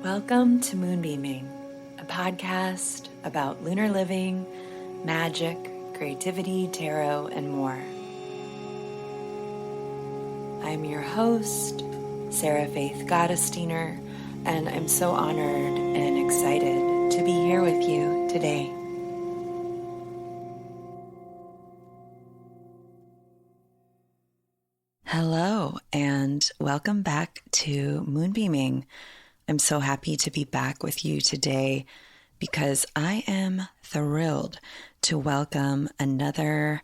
Welcome to Moonbeaming, a podcast about lunar living, magic, creativity, tarot, and more. I'm your host, Sarah Faith Gottesdiener, and I'm so honored and excited to be here with you today. Hello, and welcome back to Moonbeaming. I'm so happy to be back with you today because I am thrilled to welcome another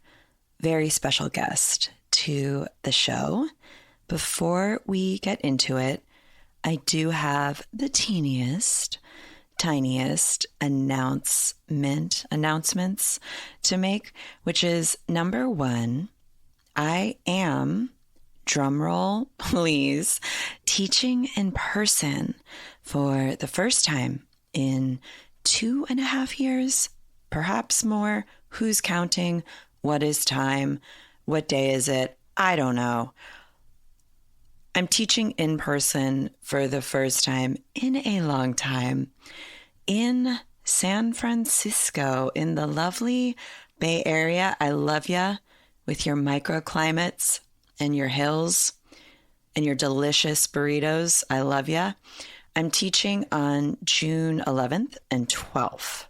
very special guest to the show. Before we get into it, I do have the tiniest announcements to make, which is number one, I am, drumroll please, teaching in person for the first time in 2.5 years, perhaps more. Who's counting? What is time? What day is it? I don't know. I'm teaching in person for the first time in a long time in San Francisco, in the lovely Bay Area. I love ya with your microclimates and your hills and your delicious burritos. I love ya. I'm teaching on June 11th and 12th.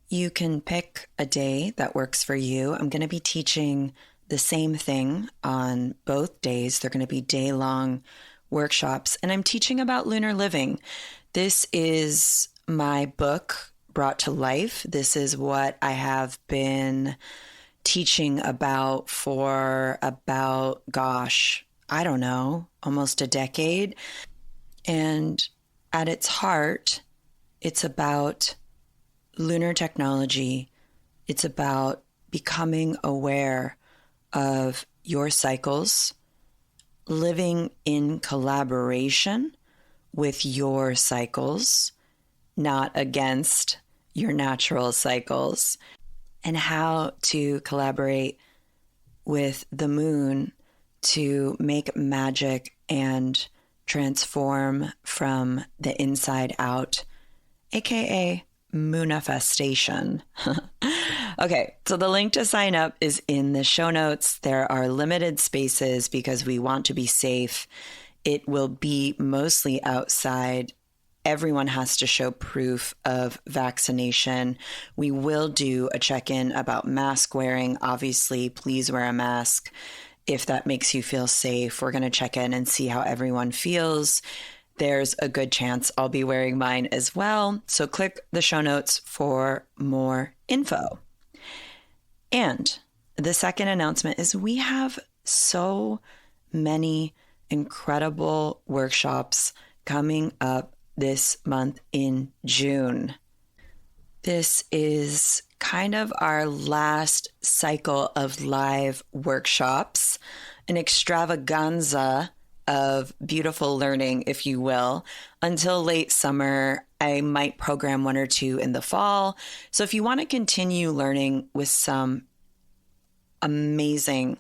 You can pick a day that works for you. I'm going to be teaching the same thing on both days. They're going to be day-long workshops, and I'm teaching about lunar living. This is my book brought to life. This is what I have been teaching about for about, I don't know, almost a decade. And at its heart, it's about lunar technology. It's about becoming aware of your cycles, living in collaboration with your cycles, not against your natural cycles, and how to collaborate with the moon to make magic and transform from the inside out, aka moonifestation. Okay, so the link to sign up is in the show notes. There are limited spaces because we want to be safe. It will be mostly outside. Everyone has to show proof of vaccination. We will do a check-in about mask wearing. Obviously, please wear a mask if that makes you feel safe. We're going to check in and see how everyone feels. There's a good chance I'll be wearing mine as well. So click the show notes for more info. And the second announcement is we have so many incredible workshops coming up this month in June. This is kind of our last cycle of live workshops, an extravaganza of beautiful learning, if you will, until late summer. I might program one or two in the fall. So if you want to continue learning with some amazing,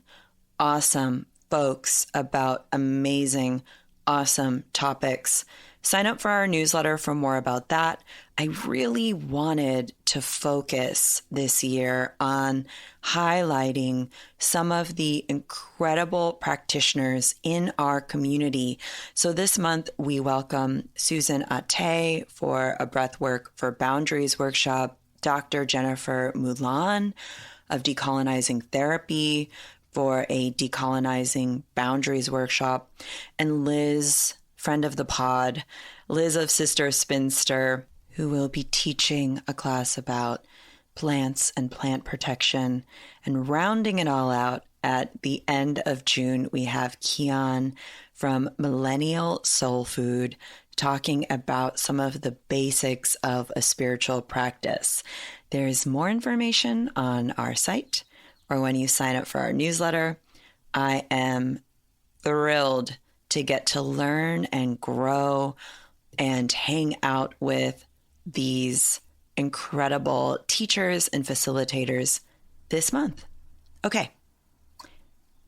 awesome folks about amazing, awesome topics, sign up for our newsletter for more about that. I really wanted to focus this year on highlighting some of the incredible practitioners in our community. So this month, we welcome Susan Ate for a Breathwork for Boundaries workshop, Dr. Jennifer Mulan of Decolonizing Therapy for a Decolonizing Boundaries workshop, and Liz, friend of the pod, Liz of Sister Spinster, who will be teaching a class about plants and plant protection. And rounding it all out at the end of June, we have Kian from Millennial Soul Food talking about some of the basics of a spiritual practice. There's more information on our site or when you sign up for our newsletter. I am thrilled to get to learn and grow and hang out with these incredible teachers and facilitators this month. Okay,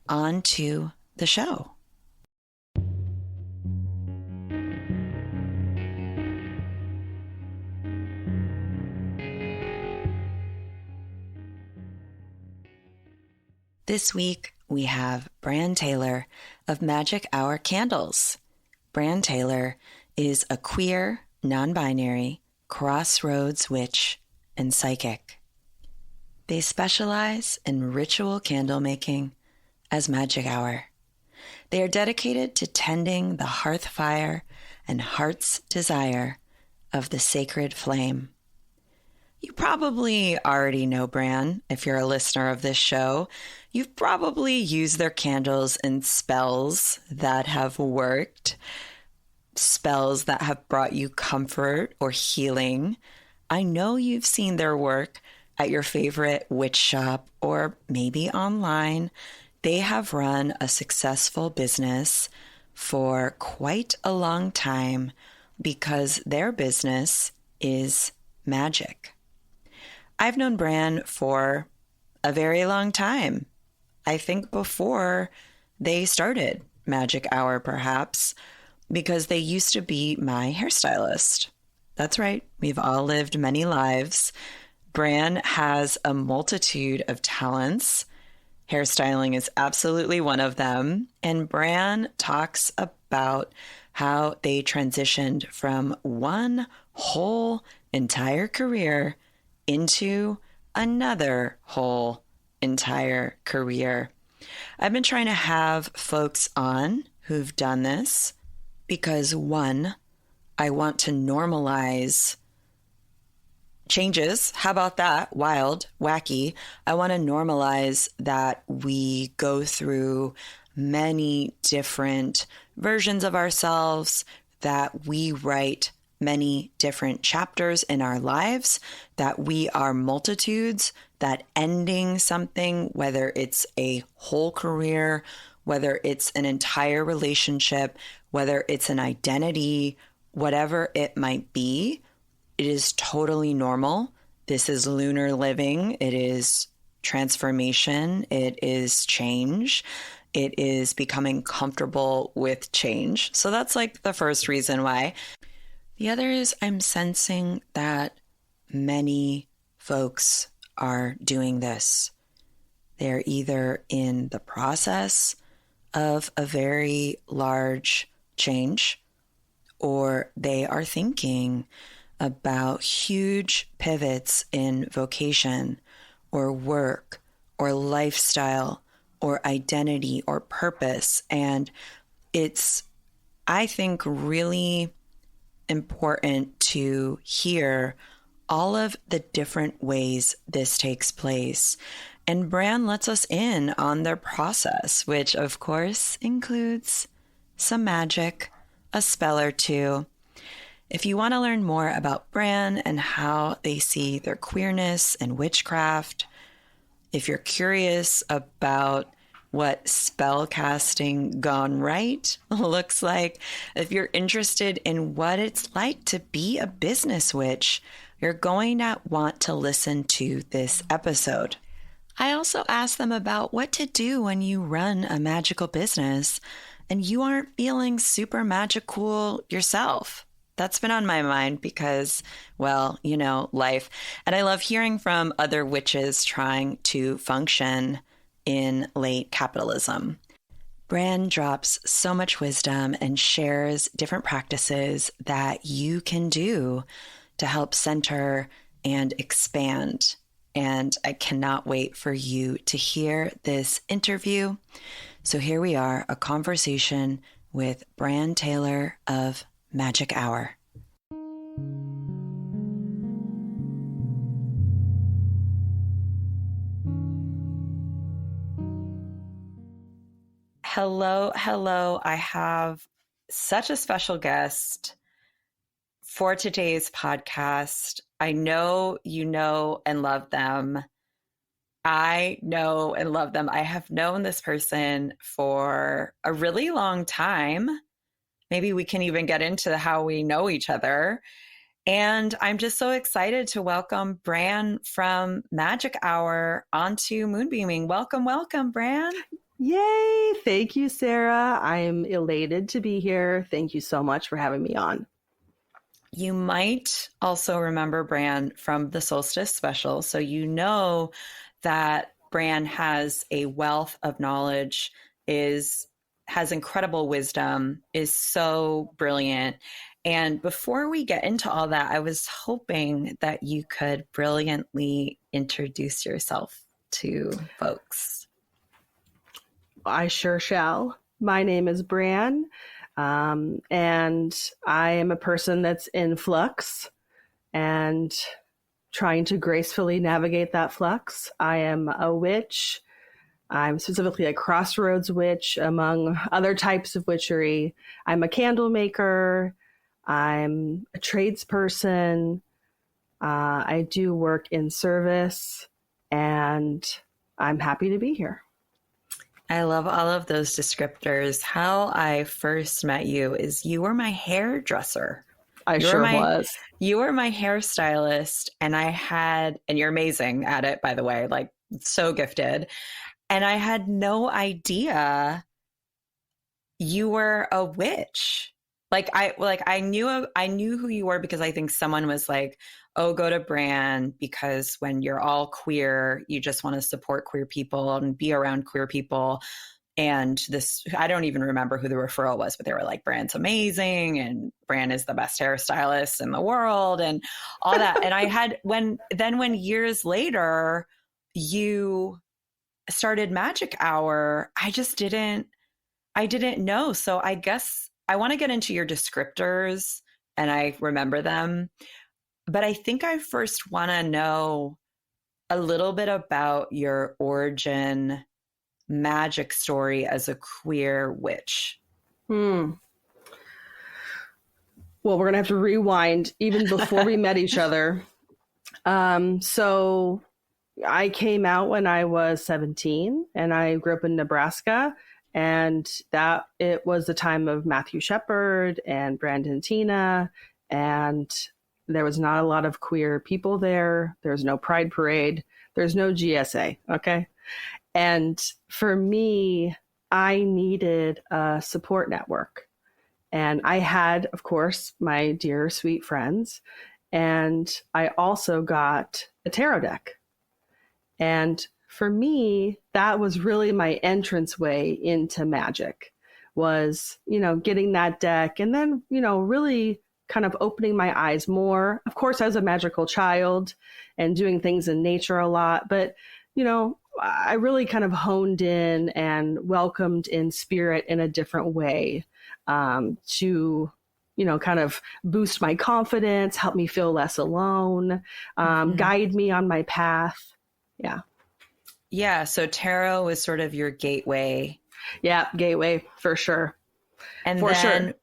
on to the show. This week, we have Bran Taylor of Magic Hour Candles. Bran Taylor is a queer, non-binary, Crossroads Witch and psychic. They specialize in ritual candle making as Magic Hour. They are dedicated to tending the hearth fire and heart's desire of the sacred flame. You probably already know Bran if you're a listener of this show. You've probably used their candles in spells that have worked, spells that have brought you comfort or healing. I know you've seen their work at your favorite witch shop or maybe online. They have run a successful business for quite a long time because their business is magic. I've known Bran for a very long time. I think before they started Magic Hour, perhaps, because they used to be my hairstylist. That's right. We've all lived many lives. Bran has a multitude of talents. Hairstyling is absolutely one of them. And Bran talks about how they transitioned from one whole entire career into another whole entire career. I've been trying to have folks on who've done this because, one, I want to normalize changes. How about that? Wild, wacky. I want to normalize that we go through many different versions of ourselves, that we write many different chapters in our lives, that we are multitudes, that ending something, whether it's a whole career, whether it's an entire relationship, whether it's an identity, whatever it might be, it is totally normal. This is lunar living. It is transformation. It is change. It is becoming comfortable with change. So that's like the first reason why. The other is I'm sensing that many folks are doing this. They're either in the process of a very large change, or they are thinking about huge pivots in vocation or work or lifestyle or identity or purpose. And it's, I think, really important to hear all of the different ways this takes place. And Bran lets us in on their process, which of course includes some magic, a spell or two. If you want to learn more about Bran and how they see their queerness and witchcraft, if you're curious about what spell casting gone right looks like, if you're interested in what it's like to be a business witch, you're going to want to listen to this episode. I also asked them about what to do when you run a magical business and you aren't feeling super magical yourself. That's been on my mind because, well, you know, life. And I love hearing from other witches trying to function in late capitalism. Bran drops so much wisdom and shares different practices that you can do to help center and expand. And I cannot wait for you to hear this interview. So here we are, a conversation with Bran Taylor of Magic Hour. Hello. I have such a special guest for today's podcast. I know you know and love them. I know and love them. I have known this person for a really long time. Maybe we can even get into how we know each other. And I'm just so excited to welcome Bran from Magic Hour onto Moonbeaming. Welcome, Bran. Yay! Thank you, Sarah. I'm elated to be here. Thank you so much for having me on. You might also remember Bran from the Solstice special. So you know that Bran has a wealth of knowledge, has incredible wisdom, is so brilliant. And before we get into all that, I was hoping that you could brilliantly introduce yourself to folks. I sure shall. My name is Bran, and I am a person that's in flux and trying to gracefully navigate that flux. I am a witch. I'm specifically a Crossroads Witch, among other types of witchery. I'm a candle maker. I'm a tradesperson. I do work in service, and I'm happy to be here. I love all of those descriptors. How I first met you is you were my hairdresser. I sure was. You were my hairstylist, and and you're amazing at it, by the way, like so gifted. And I had no idea you were a witch. I knew who you were because I think someone was like, oh, go to Bran because when you're all queer, you just want to support queer people and be around queer people. And I don't even remember who the referral was, but they were like, Bran's amazing and Bran is the best hairstylist in the world and all that. And when years later you started Magic Hour, I didn't know. So I guess I want to get into your descriptors and I remember them, but I think I first want to know a little bit about your origin magic story as a queer witch. Well, we're going to have to rewind even before we met each other. So I came out when I was 17 and I grew up in Nebraska, and that it was the time of Matthew Shepard and Brandon Tina, and there was not a lot of queer people there. There's no Pride Parade. There's no GSA. Okay. And for me, I needed a support network. And I had, of course, my dear, sweet friends. And I also got a tarot deck. And for me, that was really my entranceway into magic, was, getting that deck and then, really kind of opening my eyes more. Of course, I was a magical child and doing things in nature a lot, but, I really kind of honed in and welcomed in spirit in a different way, to, kind of boost my confidence, help me feel less alone, guide me on my path. Yeah. Yeah. So tarot was sort of your gateway. Yeah. Gateway for sure. And for then sure.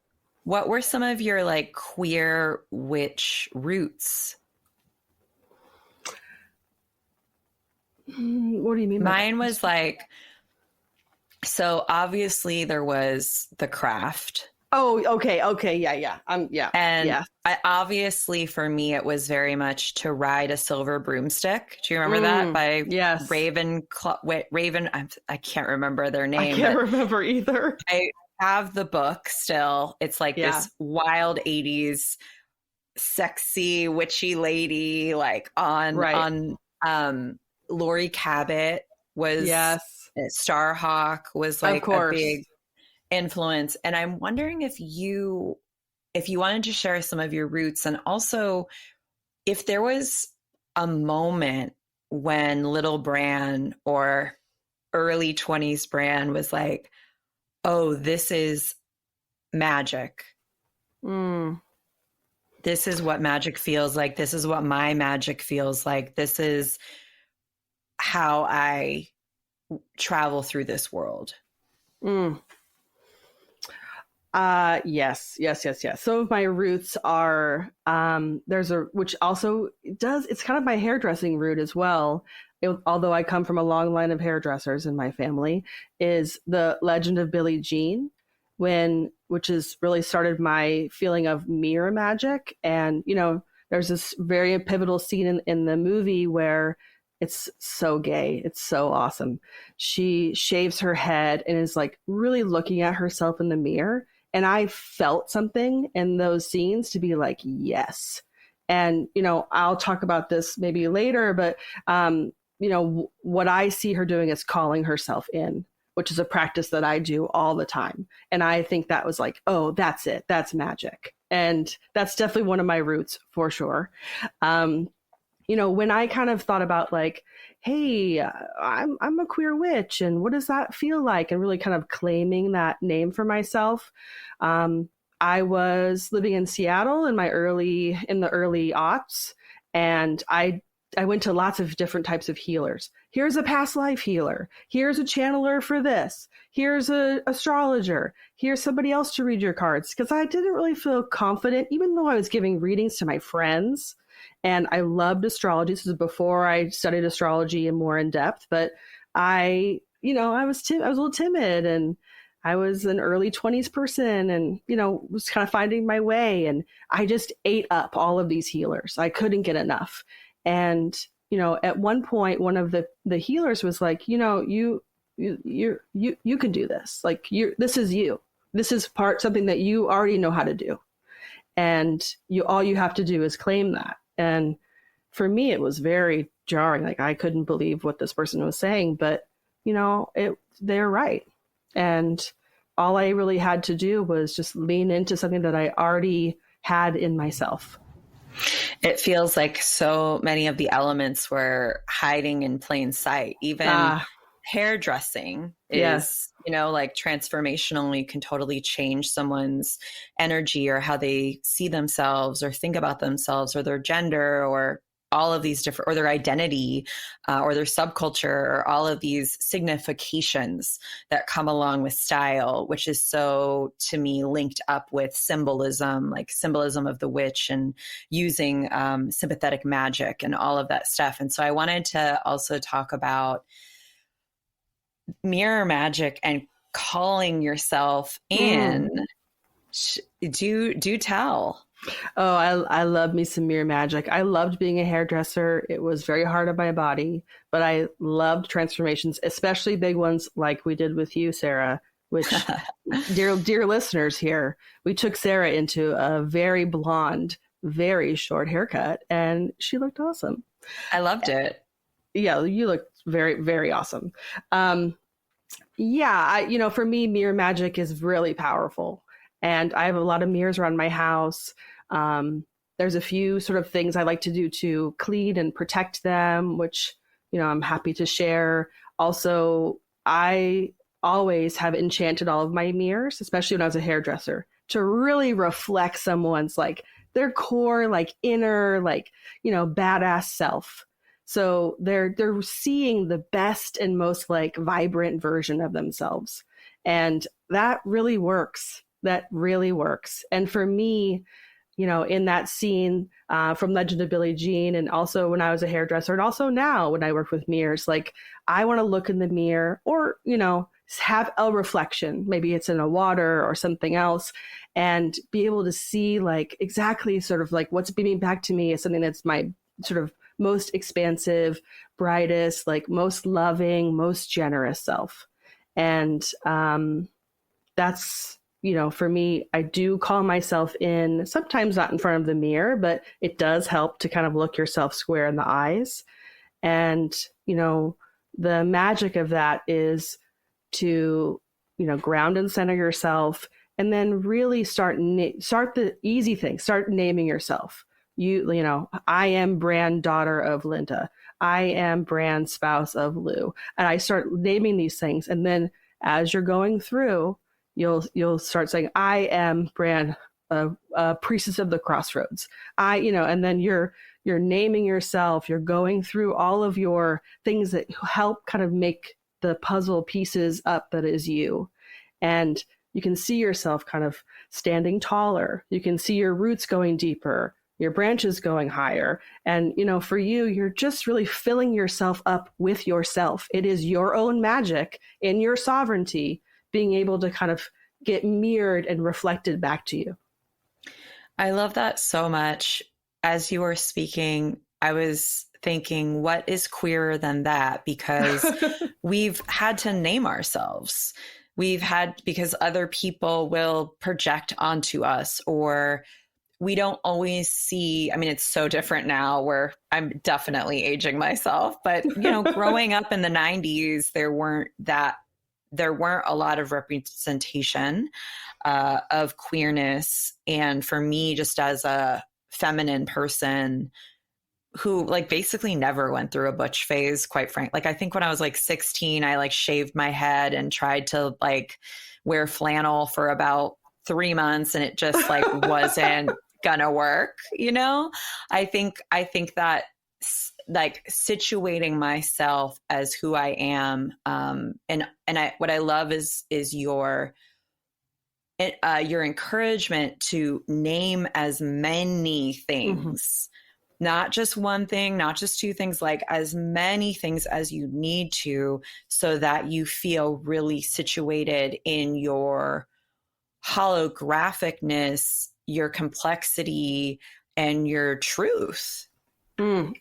What were some of your like queer witch roots? What do you mean? Mine was like, so obviously there was the craft. Oh, okay. Yeah. Yeah. And yeah. Obviously for me, it was very much To Ride a Silver Broomstick. Do you remember that by yes. Raven? I can't remember their name. I can't remember either. I have the book still. It's like this wild 80s sexy witchy lady, like on Lori Cabot was Starhawk was like a big influence. And I'm wondering if you wanted to share some of your roots, and also if there was a moment when little Bran or early 20s Bran was like, oh, this is magic. This is what magic feels like. This is what my magic feels like. This is how I travel through this world. Yes. Some of my roots are, which also it's kind of my hairdressing root as well. Although I come from a long line of hairdressers in my family, is the Legend of Billie Jean, which has really started my feeling of mirror magic. And, there's this very pivotal scene in the movie where it's so gay. It's so awesome. She shaves her head and is like really looking at herself in the mirror. And I felt something in those scenes to be like, yes. And, I'll talk about this maybe later, but what I see her doing is calling herself in, which is a practice that I do all the time. And I think that was like, oh, that's it. That's magic. And that's definitely one of my roots for sure. When I kind of thought about like, hey, I'm a queer witch, and what does that feel like? And really kind of claiming that name for myself. I was living in Seattle in the early aughts, and I went to lots of different types of healers. Here's a past life healer. Here's a channeler for this. Here's a astrologer. Here's somebody else to read your cards. Because I didn't really feel confident, even though I was giving readings to my friends. And I loved astrology. This was before I studied astrology and more in depth. But I was a little timid, and I was an early 20s person, and, was kind of finding my way. And I just ate up all of these healers. I couldn't get enough. And, at one point, one of the healers was like, you can do this. Like, this is you. This is something that you already know how to do. And all you have to do is claim that. And for me, it was very jarring. Like, I couldn't believe what this person was saying, but, they're right. And all I really had to do was just lean into something that I already had in myself. It feels like so many of the elements were hiding in plain sight. Even hairdressing is, like transformational. You can totally change someone's energy or how they see themselves or think about themselves or their gender or all of these different, or their identity or their subculture, or all of these significations that come along with style, which is so, to me, linked up with symbolism, like symbolism of the witch and using sympathetic magic and all of that stuff. And so I wanted to also talk about mirror magic and calling yourself in. Do tell. Oh, I love me some mirror magic. I loved being a hairdresser. It was very hard on my body, but I loved transformations, especially big ones like we did with you, Sarah, which dear listeners here, we took Sarah into a very blonde, very short haircut, and she looked awesome. I loved it. Yeah, you looked very, very awesome. For me, mirror magic is really powerful. And I have a lot of mirrors around my house. There's a few sort of things I like to do to clean and protect them, which, I'm happy to share. Also, I always have enchanted all of my mirrors, especially when I was a hairdresser, to really reflect someone's like their core, like inner, like, badass self. So they're seeing the best and most like vibrant version of themselves. And that really works. And for me, in that scene from Legend of Billie Jean, and also when I was a hairdresser, and also now when I work with mirrors, like I want to look in the mirror or, have a reflection. Maybe it's in a water or something else, and be able to see like exactly sort of like what's beaming back to me is something that's my sort of most expansive, brightest, like most loving, most generous self. And that's, for me, I do call myself in, sometimes not in front of the mirror, but it does help to kind of look yourself square in the eyes. And, the magic of that is to, ground and center yourself, and then really start the easy thing, start naming yourself. I am Bran, daughter of Linda. I am Bran, spouse of Lou. And I start naming these things. And then as you're going through, you'll start saying, I am Bran, a priestess of the Crossroads. And then you're naming yourself. You're going through all of your things that help kind of make the puzzle pieces up that is you. And you can see yourself kind of standing taller. You can see your roots going deeper, your branches going higher. And, for you, you're just really filling yourself up with yourself. It is your own magic in your sovereignty being able to kind of get mirrored and reflected back to you. I love that so much. As you were speaking, I was thinking, what is queerer than that? Because we've had to name ourselves. Because other people will project onto us or we don't always see, I mean, it's so different now where I'm definitely aging myself, but growing up in the 90s, there weren't a lot of representation of queerness. And for me, just as a feminine person who like basically never went through a butch phase, quite frank. Like I think when I was like 16, I like shaved my head and tried to like wear flannel for about 3 months, and it just like wasn't gonna work. I think that like situating myself as who I am, what I love is your encouragement to name as many things, not just one thing, not just two things, like as many things as you need to, so that you feel really situated in your holographicness, your complexity, and your truth.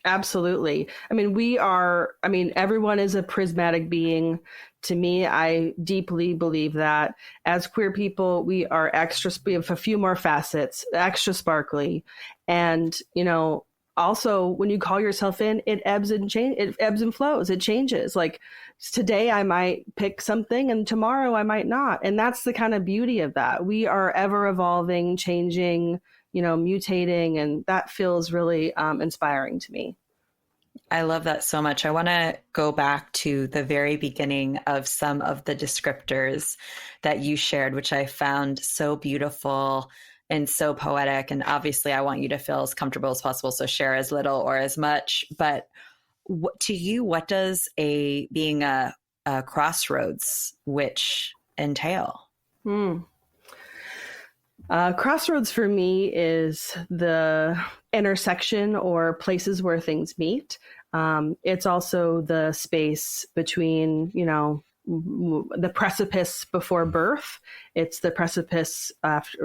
Absolutely. I mean, everyone is a prismatic being. To me, I deeply believe that as queer people, we are we have a few more facets, extra sparkly. And, also when you call yourself in, it ebbs and flows. It changes. Like today I might pick something and tomorrow I might not. And that's the kind of beauty of that. We are ever evolving, changing, mutating, and that feels really inspiring to me. I love that so much. I want to go back to the very beginning of some of the descriptors that you shared, which I found so beautiful and so poetic. And obviously, I want you to feel as comfortable as possible, so share as little or as much. But to you, what does being a crossroads witch entail? Crossroads for me is the intersection or places where things meet. It's also the space between, the precipice before birth. It's the precipice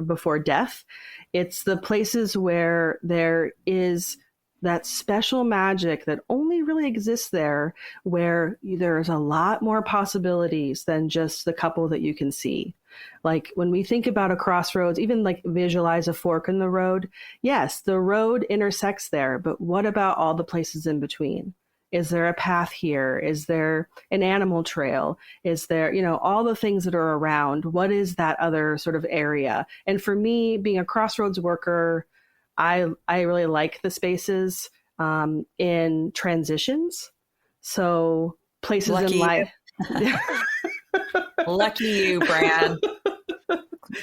before death. It's the places where there is that special magic that only really exists there, where there's a lot more possibilities than just the couple that you can see. Like when we think about a crossroads, even like visualize a fork in the road. Yes, the road intersects there, but what about all the places in between? Is there a path here? Is there an animal trail? Is there, all the things that are around? What is that other sort of area? And for me, being a crossroads worker, I really like the spaces in transitions. So places in life. Lucky you, Bran.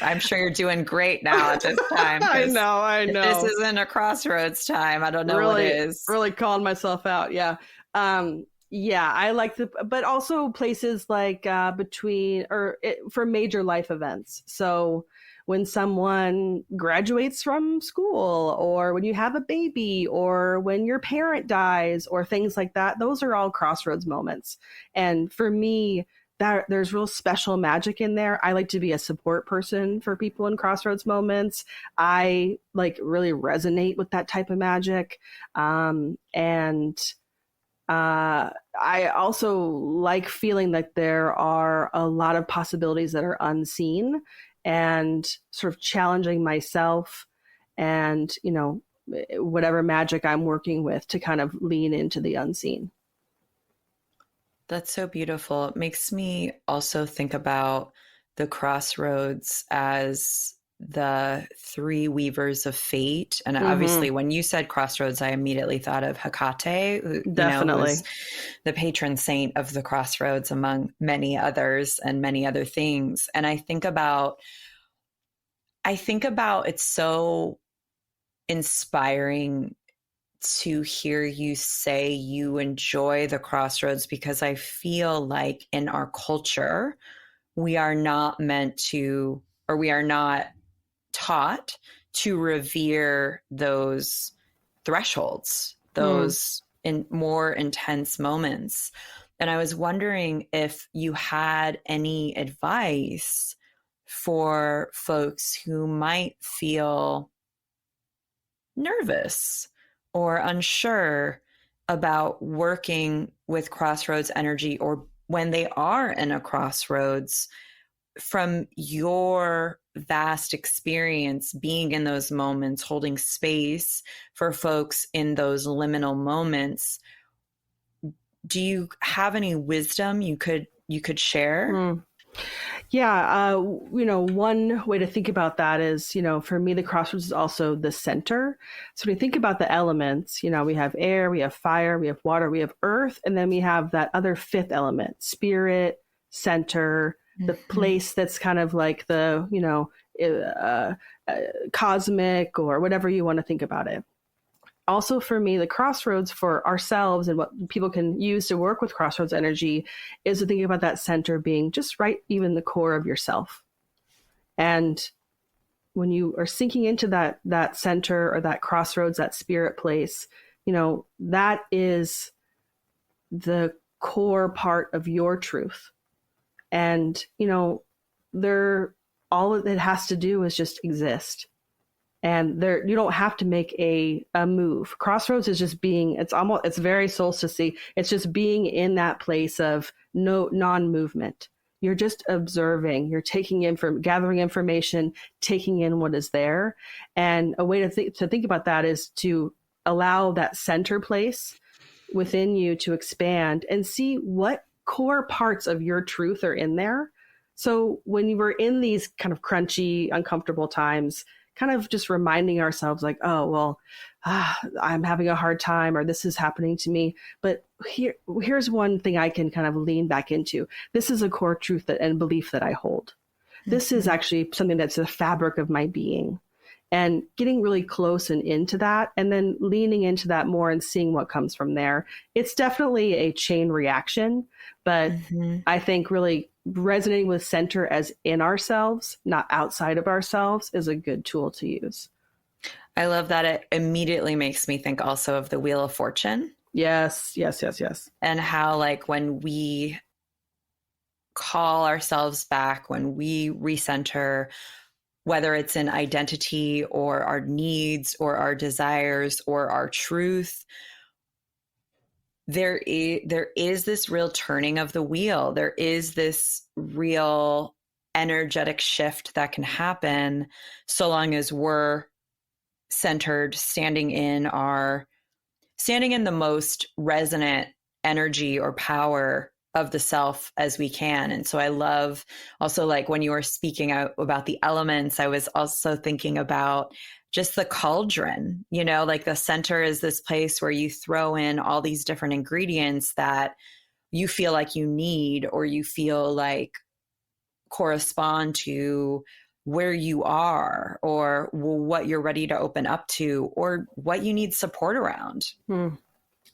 I'm sure you're doing great now at this time. I know. This isn't a crossroads time. I don't know what it is. Really calling myself out. Yeah. I like but also places like for major life events. So when someone graduates from school, or when you have a baby, or when your parent dies, or things like that, those are all crossroads moments. And for me, there's real special magic in there. I like to be a support person for people in crossroads moments. I really resonate with that type of magic. I also like feeling that there are a lot of possibilities that are unseen, and sort of challenging myself and, whatever magic I'm working with to kind of lean into the unseen. That's so beautiful. It makes me also think about the crossroads as the three weavers of fate. And obviously when you said crossroads, I immediately thought of Hecate, who was the patron saint of the crossroads, among many others and many other things. And I think about it's so inspiring to hear you say you enjoy the crossroads, because I feel like in our culture, we are not meant to, or we are not taught to revere those thresholds, those in more intense moments. And I was wondering if you had any advice for folks who might feel nervous or unsure about working with crossroads energy, or when they are in a crossroads, from your vast experience being in those moments, holding space for folks in those liminal moments, do you have any wisdom you could share? Yeah, one way to think about that is, for me, the crossroads is also the center. So when you think about the elements, we have air, we have fire, we have water, we have earth, and then we have that other fifth element, spirit, center, the place that's kind of like the, cosmic or whatever you want to think about it. Also, for me, the crossroads for ourselves and what people can use to work with crossroads energy is to think about that center being just right, even the core of yourself. And when you are sinking into that center or that crossroads, that spirit place, that is the core part of your truth. And, all it has to do is just exist. And you don't have to make a move. Crossroads is just being, it's very solstice-y. It's just being in that place of non-movement. You're just observing, you're gathering information, taking in what is there. And a way to think about that is to allow that center place within you to expand and see what core parts of your truth are in there. So when you were in these kind of crunchy, uncomfortable times, kind of just reminding ourselves like, oh, well, I'm having a hard time, or this is happening to me. But here's one thing I can kind of lean back into. This is a core truth and belief that I hold. This is actually something that's the fabric of my being. And getting really close and into that, and then leaning into that more and seeing what comes from there. It's definitely a chain reaction, but I think really resonating with center as in ourselves, not outside of ourselves, is a good tool to use. I love that. It immediately makes me think also of the Wheel of Fortune. Yes. And how, like, when we call ourselves back, when we recenter, whether it's in identity or our needs or our desires or our truth, there is this real turning of the wheel. There is this real energetic shift that can happen so long as we're centered, standing in the most resonant energy or power of the self as we can. And so I love also, like, when you were speaking out about the elements, I was also thinking about just the cauldron, like the center is this place where you throw in all these different ingredients that you feel like you need, or you feel like correspond to where you are, or what you're ready to open up to, or what you need support around, and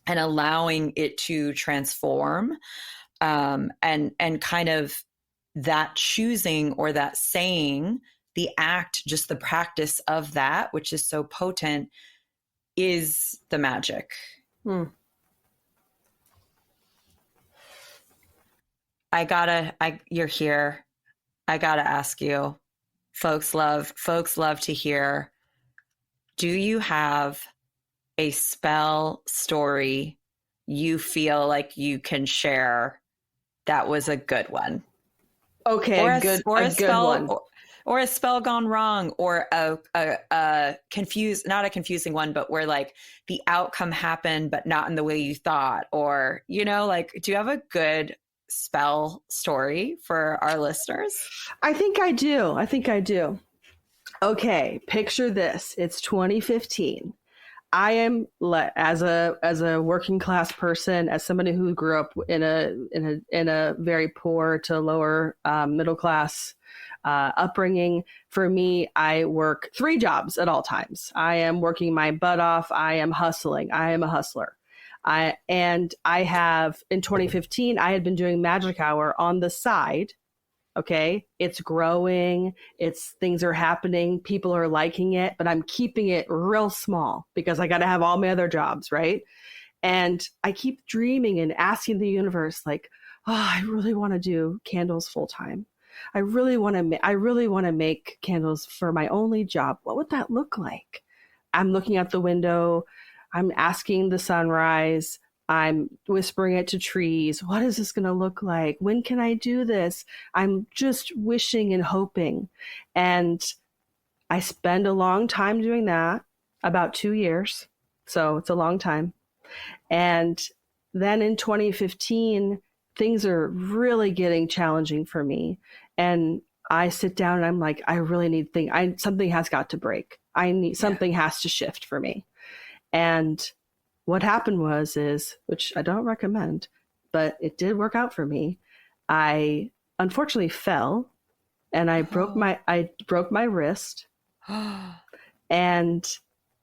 allowing it to transform. And kind of that choosing, or that saying, the act, just the practice of that, which is so potent, is the magic. You're here. I gotta ask you, folks love to hear, do you have a spell story you feel like you can share that was a good one? Okay, or a good spell one. Or a spell gone wrong, or a confused, not a confusing one, but where, like, the outcome happened but not in the way you thought, or like, do you have a good spell story for our listeners? I think I do. Okay, picture this. It's 2015. I am, as a working class person, as somebody who grew up in a very poor to lower middle class upbringing. For me, I work 3 jobs at all times. I am working my butt off. I am hustling. I am a hustler. And I have, in 2015, I had been doing Magic Hour on the side. Okay. It's growing. Things are happening. People are liking it, but I'm keeping it real small because I got to have all my other jobs. Right. And I keep dreaming and asking the universe, like, oh, I really want to do candles full time. I really want to make candles for my only job. What would that look like? I'm looking out the window. I'm asking the sunrise. I'm whispering it to trees. What is this going to look like? When can I do this? I'm just wishing and hoping. And I spend a long time doing that, about 2 years. So it's a long time. And then in 2015, things are really getting challenging for me. And I sit down and I'm like, I really need something has got to break. Something has to shift for me. And what happened is, which I don't recommend, but it did work out for me. I unfortunately fell and I broke my wrist. And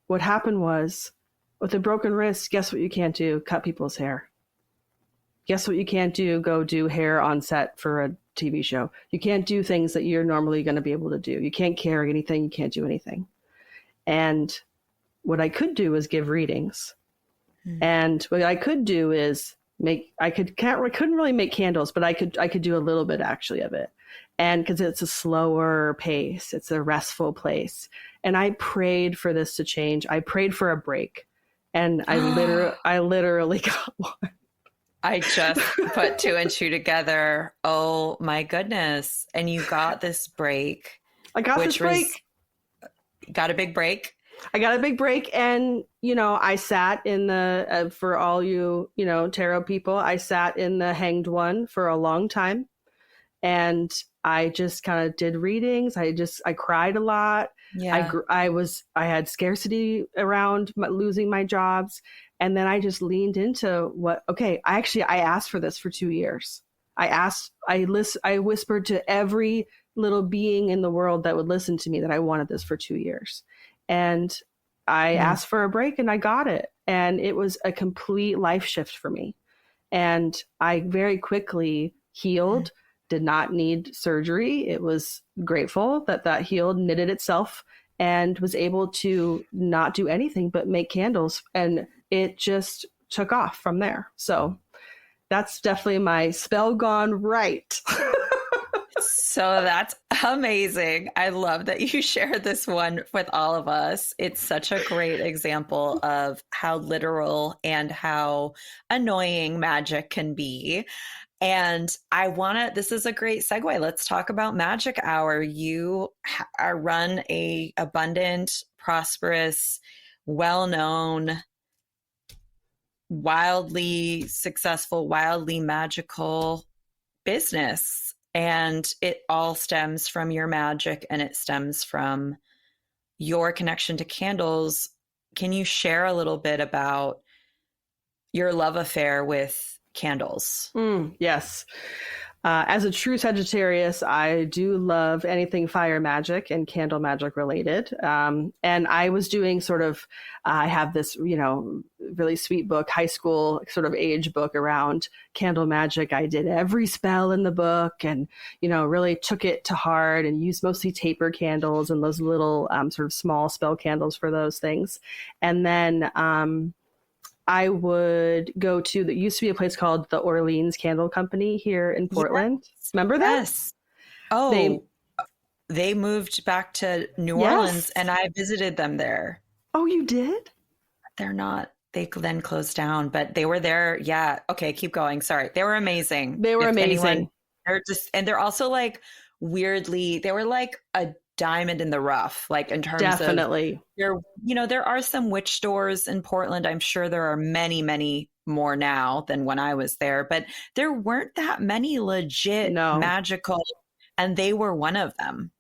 what happened was, with a broken wrist, guess what you can't do? Cut people's hair. Guess what you can't do? Go do hair on set for a TV show. You can't do things that you're normally going to be able to do. You can't carry anything. You can't do anything. And what I could do is give readings. And what I could do is couldn't really make candles, but I could do a little bit actually of it. And because it's a slower pace, it's a restful place. And I prayed for this to change. I prayed for a break. And I literally got one. I just put 2 and 2 together. Oh my goodness. And you got this break. I got this break. Got a big break. I got a big break, and, I sat in the, for all you, tarot people, I sat in the Hanged One for a long time, and I just kind of did readings. I cried a lot. Yeah. I had scarcity around losing my jobs, and then I just leaned into I asked for this for 2 years. I whispered to every little being in the world that would listen to me that I wanted this for 2 years. And I asked for a break and I got it. And it was a complete life shift for me. And I very quickly healed, did not need surgery. It was grateful that healed, knitted itself, and was able to not do anything but make candles. And it just took off from there. So that's definitely my spell gone right. So that's amazing. I love that you shared this one with all of us. It's such a great example of how literal and how annoying magic can be. And this is a great segue. Let's talk about Magic Hour. You run a abundant, prosperous, well-known, wildly successful, wildly magical business. And it all stems from your magic, and it stems from your connection to candles. Can you share a little bit about your love affair with candles? Yes. As a true Sagittarius, I do love anything fire magic and candle magic related. And I was doing I have this, really sweet book, high school sort of age book around candle magic. I did every spell in the book and, really took it to heart and used mostly taper candles and those little sort of small spell candles for those things. And then I would go to, there used to be a place called the Orleans Candle Company here in Portland. Yes. Remember that? Yes. Oh, they moved back to New Orleans and I visited them there. Oh, you did? They then closed down, but they were there. Yeah. Okay. Keep going. Sorry. They were amazing. They're also like weirdly, they were like a diamond in the rough, like in terms Definitely. of there are some witch stores in Portland. I'm sure there are many, many more now than when I was there, but there weren't that many legit magical, and they were one of them.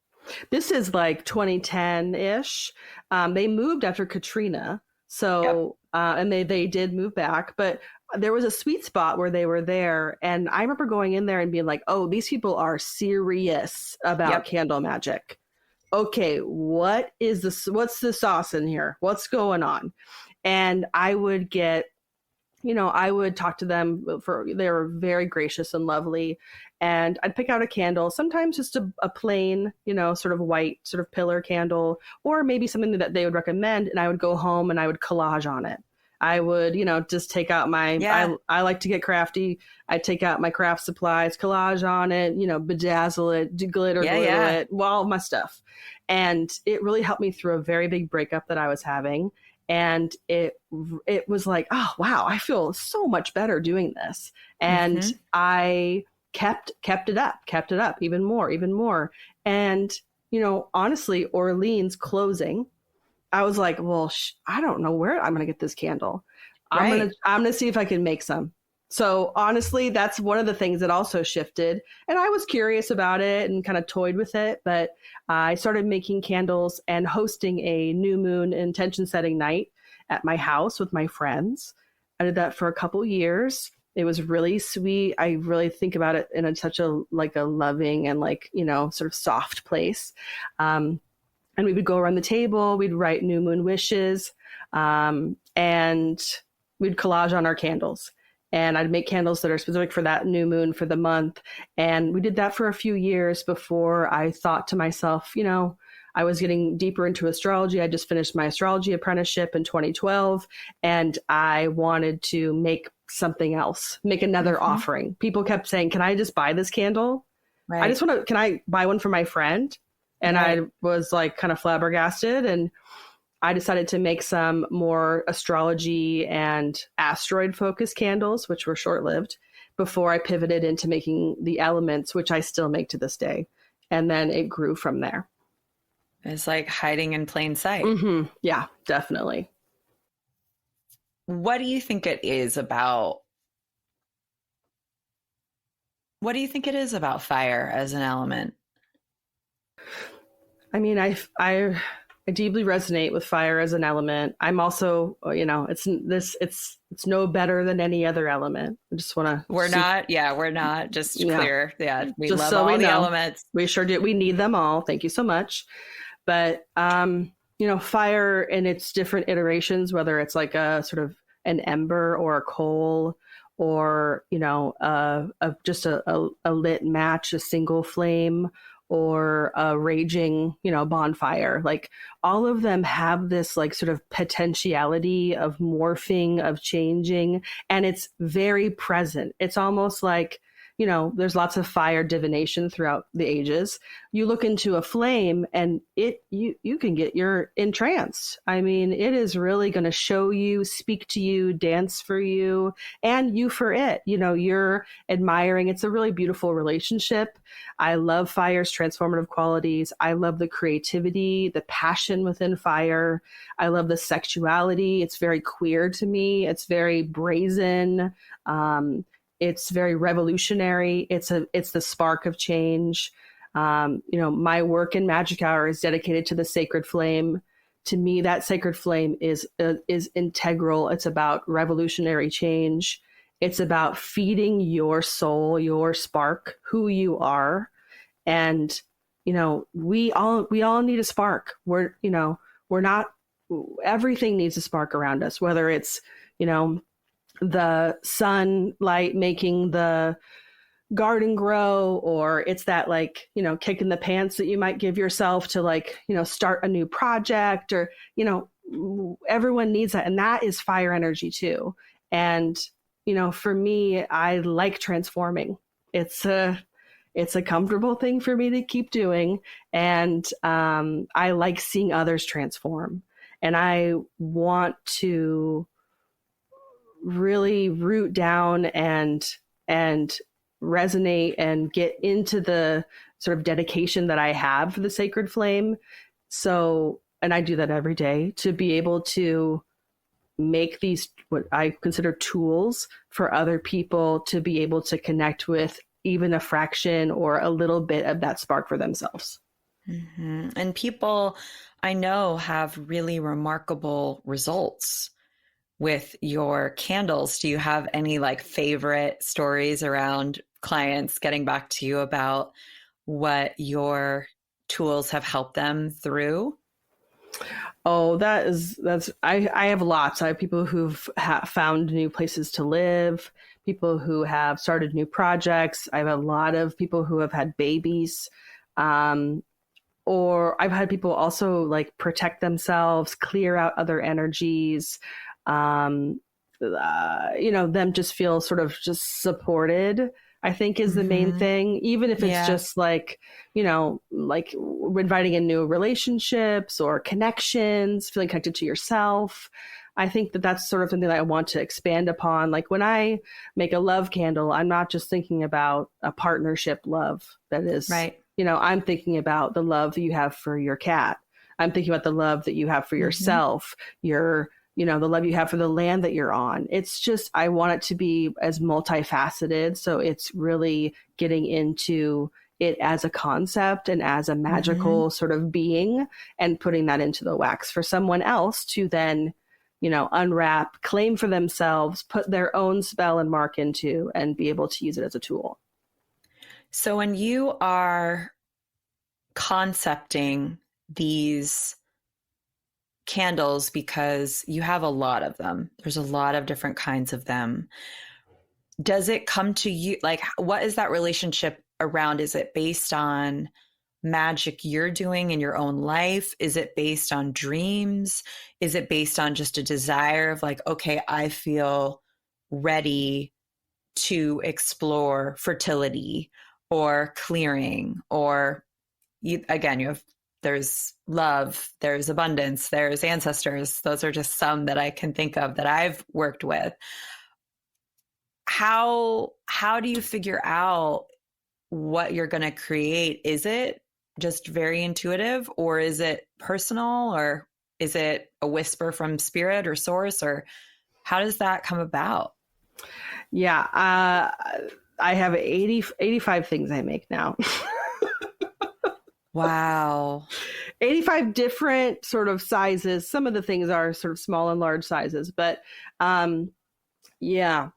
This is like 2010-ish. They moved after Katrina. So, and they did move back, but there was a sweet spot where they were there. And I remember going in there and being like, oh, these people are serious about candle magic. Okay, what's the sauce in here? What's going on? And I would get, I would talk to them they were very gracious and lovely. And I'd pick out a candle, sometimes just a plain, sort of white sort of pillar candle, or maybe something that they would recommend. And I would go home and I would collage on it. I would, just take out I like to get crafty. I'd take out my craft supplies, collage on it, bedazzle it, glue it, all my stuff. And it really helped me through a very big breakup that I was having. And it was like, oh wow, I feel so much better doing this. And I kept it up even more. And honestly, Orleans closing, I was like, well, I don't know where I'm going to get this candle. Right. I'm going to see if I can make some. So honestly, that's one of the things that also shifted. And I was curious about it and kind of toyed with it. But I started making candles and hosting a new moon intention setting night at my house with my friends. I did that for a couple years. It was really sweet. I really think about it in such a loving and sort of soft place. And we would go around the table, we'd write new moon wishes, and we'd collage on our candles. And I'd make candles that are specific for that new moon for the month. And we did that for a few years before I thought to myself, I was getting deeper into astrology. I just finished my astrology apprenticeship in 2012, and I wanted to make something else, make another offering. People kept saying, can I just buy this candle? Right. I just want to, can I buy one for my friend? And I was like kind of flabbergasted, and I decided to make some more astrology and asteroid focused candles, which were short lived, before I pivoted into making the elements, which I still make to this day. And then it grew from there. It's like hiding in plain sight. Yeah, definitely. What do you think it is about? What do you think it is about fire as an element? I mean, I deeply resonate with fire as an element. I'm also, it's no better than any other element. I just want to. We're not. Just clear. Yeah, we just love so all we the know. elements. We sure do. We need them all. Thank you so much. But fire in its different iterations, whether it's like a sort of an ember or a coal, or just a lit match, a single flame, or a raging, bonfire. Like all of them have this like sort of potentiality of morphing, of changing, and it's very present. It's almost like, there's lots of fire divination throughout the ages. You look into a flame and you can you're entranced. I mean, it is really going to show you, speak to you, dance for you, and you for it. You're admiring. It's a really beautiful relationship. I love fire's transformative qualities. I love the creativity, the passion within fire. I love the sexuality. It's very queer to me. It's very brazen. It's very revolutionary. It's the spark of change. My work in Magic Hour is dedicated to the sacred flame. To me, that sacred flame is integral. It's about revolutionary change. It's about feeding your soul, your spark, who you are. And, we all need a spark. We're not, everything needs a spark around us, whether it's, the sunlight making the garden grow, or it's that kick in the pants that you might give yourself to start a new project, or everyone needs that, and that is fire energy too. And for me, I like transforming. It's a comfortable thing for me to keep doing, and I like seeing others transform, and I want to really root down and resonate and get into the sort of dedication that I have for the sacred flame. So, and I do that every day, to be able to make these, what I consider tools for other people to be able to connect with even a fraction or a little bit of that spark for themselves. And people I know have really remarkable results with your candles. Do you have any favorite stories around clients getting back to you about what your tools have helped them through? Oh, I have lots. I have people who've found new places to live, people who have started new projects. I have a lot of people who have had babies, or I've had people also protect themselves, clear out other energies. Them just feel sort of just supported I think is the main thing, even if it's just like, you know, like inviting in new relationships or connections, feeling connected to yourself. I think that that's sort of something that I want to expand upon. Like when I make a love candle, I'm not just thinking about a partnership love that is, right. you know, I'm thinking about the love that you have for your cat. I'm thinking about the love that you have for yourself, your, you know, the love you have for the land that you're on. It's just, I want it to be as multifaceted. So it's really getting into it as a concept and as a magical sort of being and putting that into the wax for someone else to then, you know, unwrap, claim for themselves, put their own spell and mark into, and be able to use it as a tool. So when you are concepting these candles, because you have a lot of them, there's a lot of different kinds of them, does it come to you, like, what is that relationship around? Is it based on magic you're doing in your own life? Is it based on dreams? Is it based on just a desire of like, okay, I feel ready to explore fertility or clearing, or again, there's love, there's abundance, there's ancestors. Those are just some that I can think of that I've worked with. How do you figure out what you're going to create? Is it just very intuitive, or is it personal, or is it a whisper from spirit or source, or how does that come about? Yeah. I have 85 things I make now. Wow. 85 different sort of sizes. Some of the things are sort of small and large sizes, but yeah.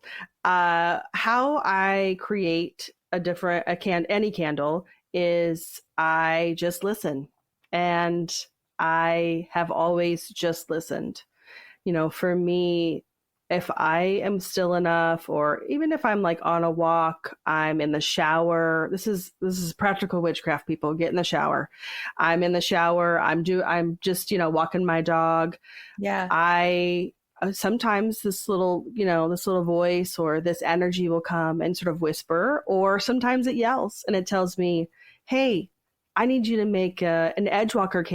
How I create any candle is I just listen, and I have always just listened. You know, for me, if I am still enough, or even if I'm like on a walk, I'm in the shower. This is practical witchcraft, people. Get in the shower. I'm in the shower. I'm just, you know, walking my dog. Yeah. Sometimes this little voice or this energy will come and sort of whisper, or sometimes it yells and it tells me, hey, I need you to make an Edgewalker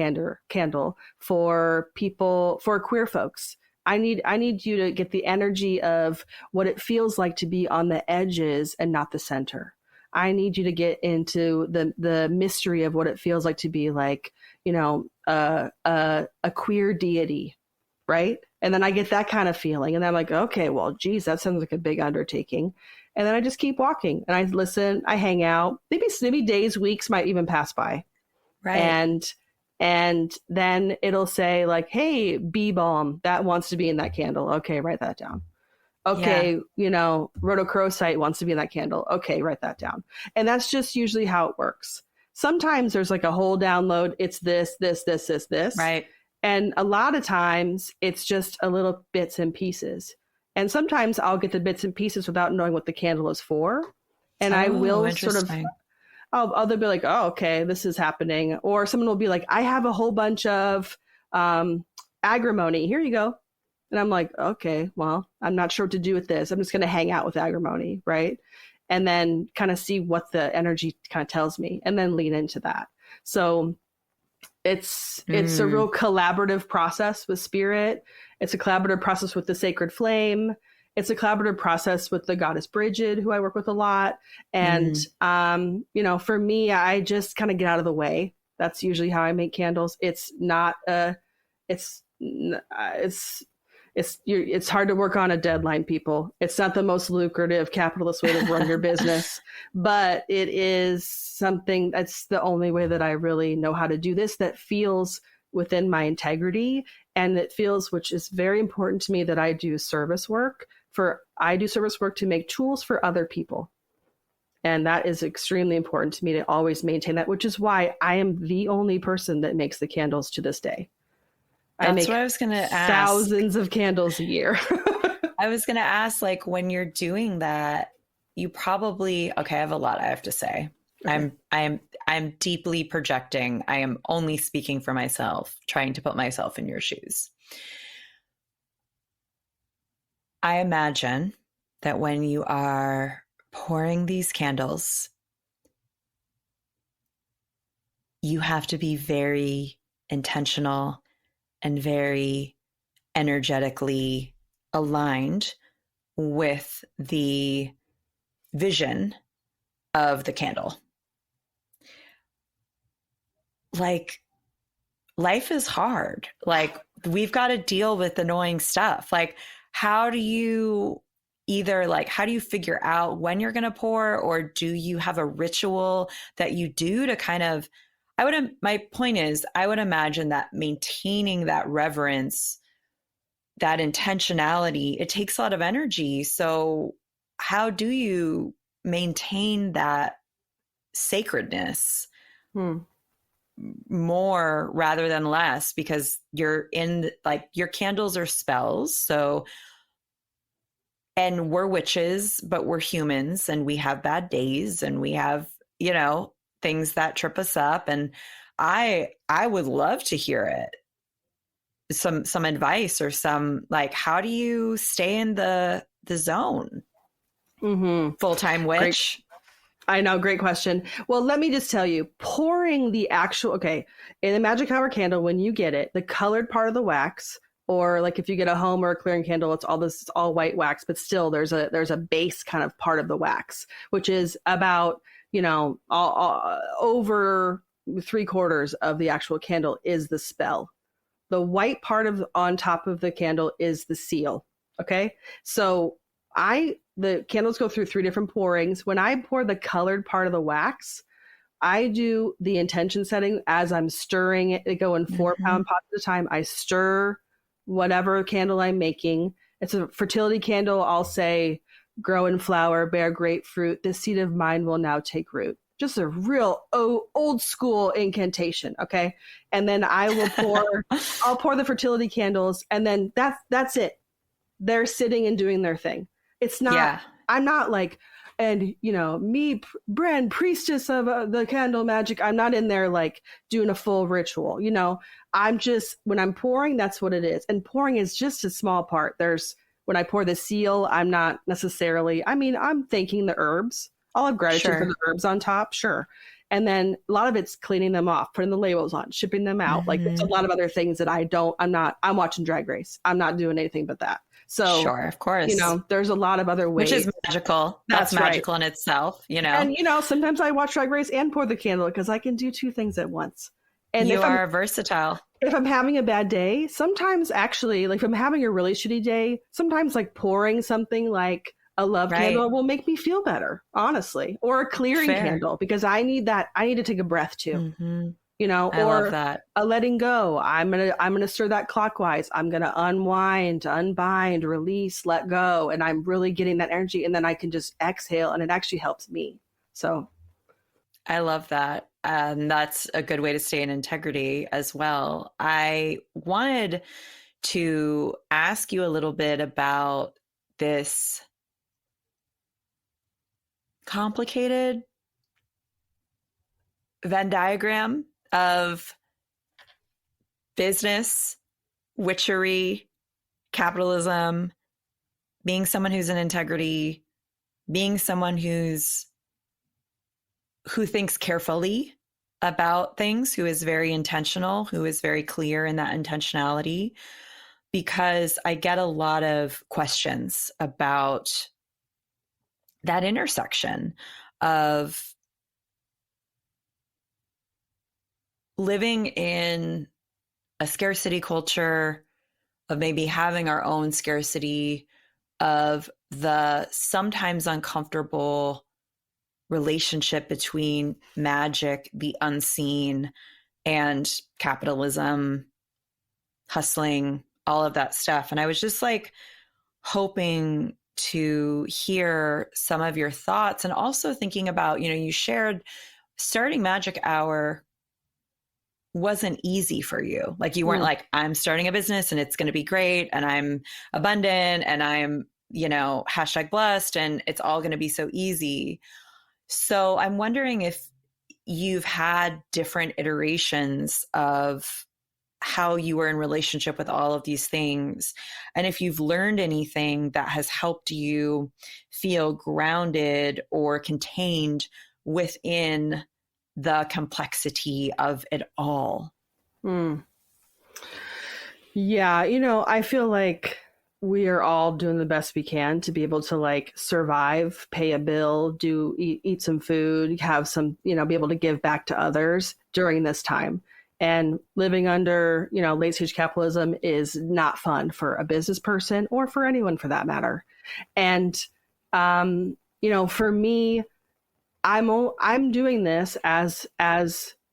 candle for people, for queer folks. I need you to get the energy of what it feels like to be on the edges and not the center. I need you to get into the mystery of what it feels like to be like, you know, a queer deity, right? And then I get that kind of feeling, and I'm like, okay, well, geez, that sounds like a big undertaking. And then I just keep walking, and I listen, I hang out. Maybe days, weeks might even pass by, right? And then it'll say like, hey, bee balm, that wants to be in that candle. Okay, write that down. Okay, you know, rhodochrosite wants to be in that candle. Okay, write that down. And that's just usually how it works. Sometimes there's like a whole download. It's this. Right. And a lot of times it's just a little bits and pieces. And sometimes I'll get the bits and pieces without knowing what the candle is for. And I will sort of, they'll be like, oh, okay, this is happening. Or someone will be like, I have a whole bunch of agrimony. Here you go. And I'm like, okay, well, I'm not sure what to do with this. I'm just going to hang out with agrimony, right? And then kind of see what the energy kind of tells me, and then lean into that. So it's a real collaborative process with spirit. It's a collaborative process with the sacred flame. It's a collaborative process with the goddess Bridget, who I work with a lot. And, you know, for me, I just kind of get out of the way. That's usually how I make candles. It's not, it's hard to work on a deadline, people. It's not the most lucrative capitalist way to run your business, but it is something that's the only way that I really know how to do this, that feels within my integrity. And it feels, which is very important to me, that I do service work to make tools for other people. And that is extremely important to me to always maintain that, which is why I am the only person that makes the candles to this day. That's what I was going to ask. Thousands of candles a year. I was going to ask, like, when you're doing that, you probably, okay, I have a lot I have to say. Okay. I'm deeply projecting. I am only speaking for myself, trying to put myself in your shoes. I imagine that when you are pouring these candles, you have to be very intentional and very energetically aligned with the vision of the candle. Like, life is hard. Like, we've got to deal with annoying stuff. Like, how do you figure out when you're going to pour, or do you have a ritual that you do to kind of, my point is, I would imagine that maintaining that reverence, that intentionality, it takes a lot of energy. So how do you maintain that sacredness more rather than less? Because you're in, like, your candles are spells. So, and we're witches, but we're humans, and we have bad days, and we have, things that trip us up. And I would love to hear it. Some advice, or some, like, how do you stay in the zone? Full-time witch. I know. Great question. Well, let me just tell you, pouring the actual, in the magic hour candle, when you get it, the colored part of the wax, or like if you get a home or a clearing candle, it's all white wax, but still there's a base kind of part of the wax, which is about, over 3/4 of the actual candle is the spell. The white part on top of the candle is the seal. Okay. So the candles go through 3 different pourings. When I pour the colored part of the wax, I do the intention setting as I'm stirring it. They go in 4-pound pots at a time. I stir whatever candle I'm making. It's a fertility candle. I'll say, grow and flower, bear grapefruit. This seed of mine will now take root. Just a real old school incantation. Okay. And then I will I'll pour the fertility candles, and then that's it. They're sitting and doing their thing. It's not, I'm not like, and me, Bran, priestess of the candle magic, I'm not in there like doing a full ritual. I'm just, when I'm pouring, that's what it is. And pouring is just a small part. When I pour the seal, I'm not necessarily, I'm thanking the herbs. I'll have gratitude for the herbs on top. Sure. And then a lot of it's cleaning them off, putting the labels on, shipping them out. Like, there's a lot of other things that I'm watching Drag Race. I'm not doing anything but that. So, sure, of course, there's a lot of other ways. Which is magical. That's magical in itself, And, sometimes I watch Drag Race and pour the candle, because I can do 2 things at once. And you are versatile. If I'm having a bad day, sometimes actually, like if I'm having a really shitty day, sometimes like pouring something like a love candle will make me feel better, honestly, or a clearing candle, because I need to take a breath too. I love that. A letting go. I'm gonna stir that clockwise. I'm gonna unwind, unbind, release, let go, and I'm really getting that energy, and then I can just exhale, and it actually helps me. So, I love that. That's a good way to stay in integrity as well. I wanted to ask you a little bit about this complicated Venn diagram of business, witchery, capitalism, being someone who's in integrity, being someone who thinks carefully about things, who is very intentional, who is very clear in that intentionality, because I get a lot of questions about that intersection of living in a scarcity culture, of maybe having our own scarcity, of the sometimes uncomfortable relationship between magic, the unseen, and capitalism, hustling, all of that stuff. And I was just like hoping to hear some of your thoughts, and also thinking about, you shared starting Magic Hour wasn't easy for you. Like, you weren't like, I'm starting a business and it's going to be great, and I'm abundant, and I'm, #blessed, and it's all going to be so easy. So I'm wondering if you've had different iterations of how you were in relationship with all of these things. And if you've learned anything that has helped you feel grounded or contained within the complexity of it all. Yeah, I feel like we are all doing the best we can to be able to like survive, pay a bill, eat some food, have some, be able to give back to others during this time. And living under, late stage capitalism is not fun for a business person or for anyone for that matter. And, for me, I'm doing this as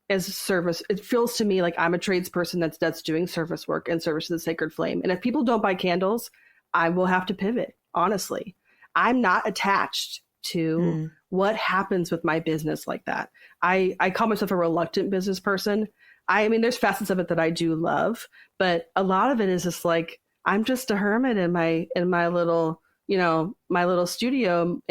a service. It feels to me like I'm a tradesperson that's doing service work and service to the sacred flame. And if people don't buy candles, I will have to pivot. Honestly, I'm not attached to what happens with my business like that. I call myself a reluctant business person. I mean, there's facets of it that I do love, but a lot of it is just like, I'm just a hermit in my little, my little studio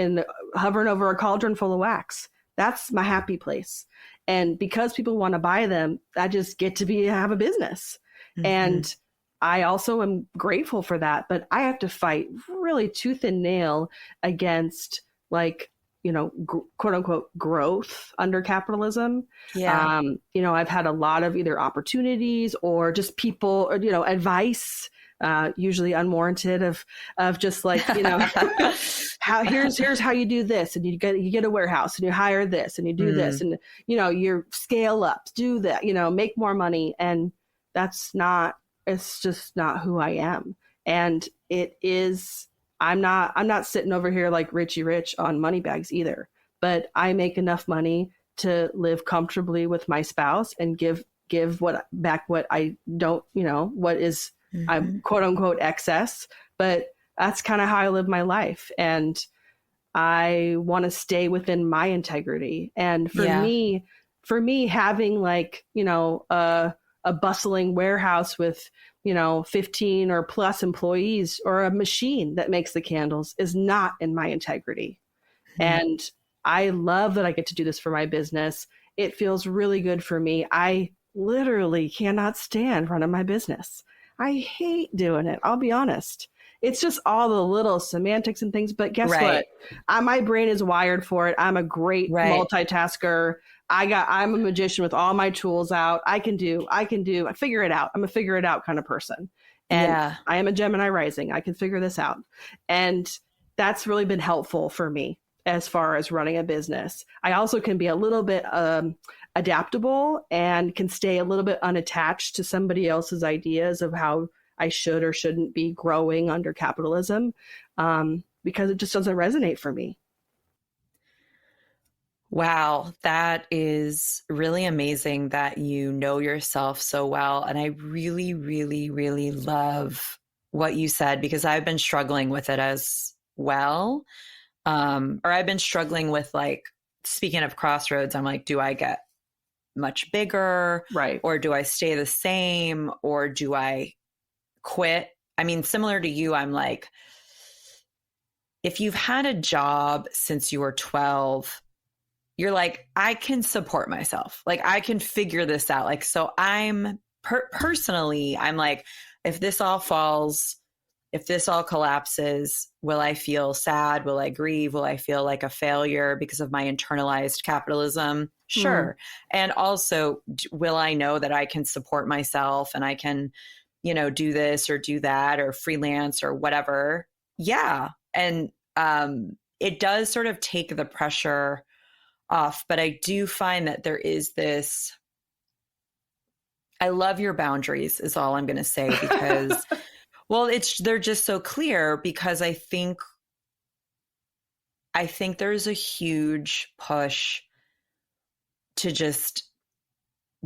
hovering over a cauldron full of wax. That's my happy place. And because people want to buy them, I just get to have a business. And I also am grateful for that, but I have to fight really tooth and nail against like, quote unquote growth under capitalism. Yeah. I've had a lot of either opportunities or just people, or, advice, usually unwarranted of just like, here's how you do this. And you get a warehouse and you hire this and you do this and, you scale up, do that, make more money. And it's just not who I am. And I'm not sitting over here like Richie Rich on money bags either, but I make enough money to live comfortably with my spouse and give what I don't, what is I'm quote unquote excess, but that's kind of how I live my life. And I want to stay within my integrity. And for me having like, a bustling warehouse with, 15 or plus employees or a machine that makes the candles is not in my integrity. And I love that I get to do this for my business. It feels really good for me. I literally cannot stand running my business. I hate doing it. I'll be honest. It's just all the little semantics and things. But guess what? My brain is wired for it. I'm a great multitasker. I'm a magician with all my tools out. I figure it out. I'm a figure it out kind of person. And I am a Gemini rising. I can figure this out. And that's really been helpful for me as far as running a business. I also can be a little bit adaptable and can stay a little bit unattached to somebody else's ideas of how I should or shouldn't be growing under capitalism, because it just doesn't resonate for me. Wow, that is really amazing that you know yourself so well. And I really, really, really love what you said, because I've been struggling with it as well. Or I've been struggling with, like, speaking of Crossroads, I'm like, do I get much bigger? Right. Or do I stay the same? Or do I quit? I mean, similar to you, I'm like, if you've had a job since you were 12, you're like, I can support myself. Like, I can figure this out. Like, so I'm personally, I'm like, if this all falls, if this all collapses, will I feel sad? Will I grieve? Will I feel like a failure because of my internalized capitalism? Sure. And also, will I know that I can support myself and I can, do this or do that or freelance or whatever? Yeah. And it does sort of take the pressure off, but I do find that there is this, I love your boundaries is all I'm going to say, because well, they're just so clear, because I think there's a huge push to just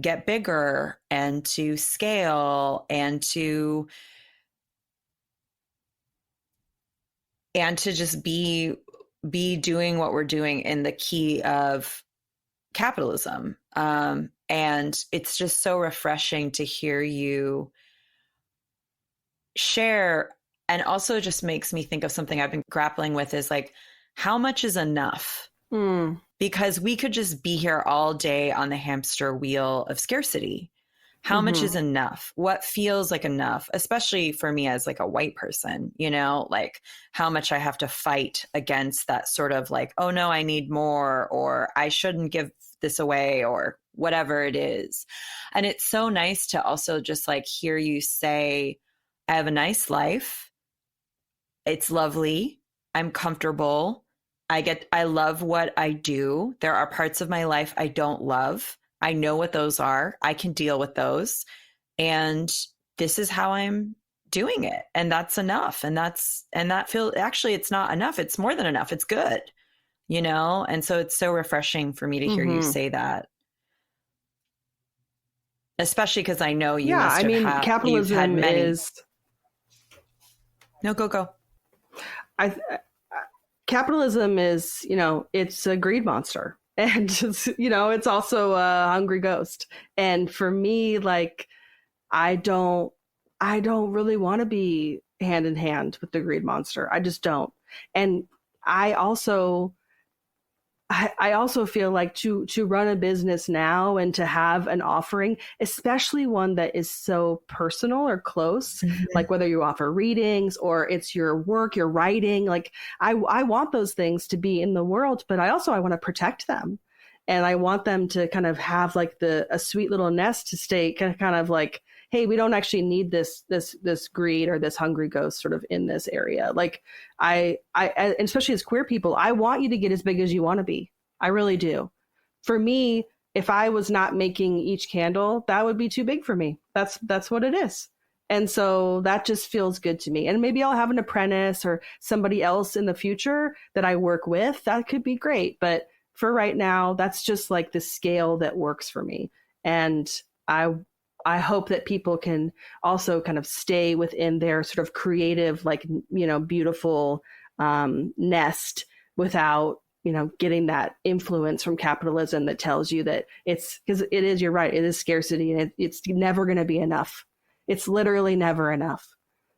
get bigger and to scale and to just be doing what we're doing in the key of capitalism. And it's just so refreshing to hear you share. And also just makes me think of something I've been grappling with, is like, how much is enough? Because we could just be here all day on the hamster wheel of scarcity. How much is enough? What feels like enough, especially for me as like a white person, you know, like how much I have to fight against that sort of like, oh no, I need more, or I shouldn't give this away, or whatever it is. And it's so nice to also just like hear you say, I have a nice life. It's lovely. I'm comfortable. I love what I do. There are parts of my life I don't love. I know what those are. I can deal with those. And this is how I'm doing it. And that's enough. And that feels, actually, it's not enough. It's more than enough. It's good, you know? And so it's so refreshing for me to hear you say that. Especially because I know you must have had, capitalism you've had many. is. No, go. Capitalism is, you know, it's a greed monster. And, you know, it's also a hungry ghost. And for me, like, I don't really want to be hand in hand with the greed monster. I just don't. And I also feel like to run a business now and to have an offering, especially one that is so personal or close, like whether you offer readings or it's your work, your writing, like I want those things to be in the world, but I want to protect them. And I want them to kind of have like a sweet little nest to stay kind of like, hey, we don't actually need this greed or this hungry ghost sort of in this area. Like I especially as queer people, I want you to get as big as you want to be. I really do. For me, if I was not making each candle, that would be too big for me. That's what it is. And so that just feels good to me. And maybe I'll have an apprentice or somebody else in the future that I work with. That could be great. But for right now, that's just like the scale that works for me. And I hope that people can also kind of stay within their sort of creative, like, you know, beautiful nest without, you know, getting that influence from capitalism that tells you that it's, because it is, you're right, it is scarcity and it's never going to be enough. It's literally never enough.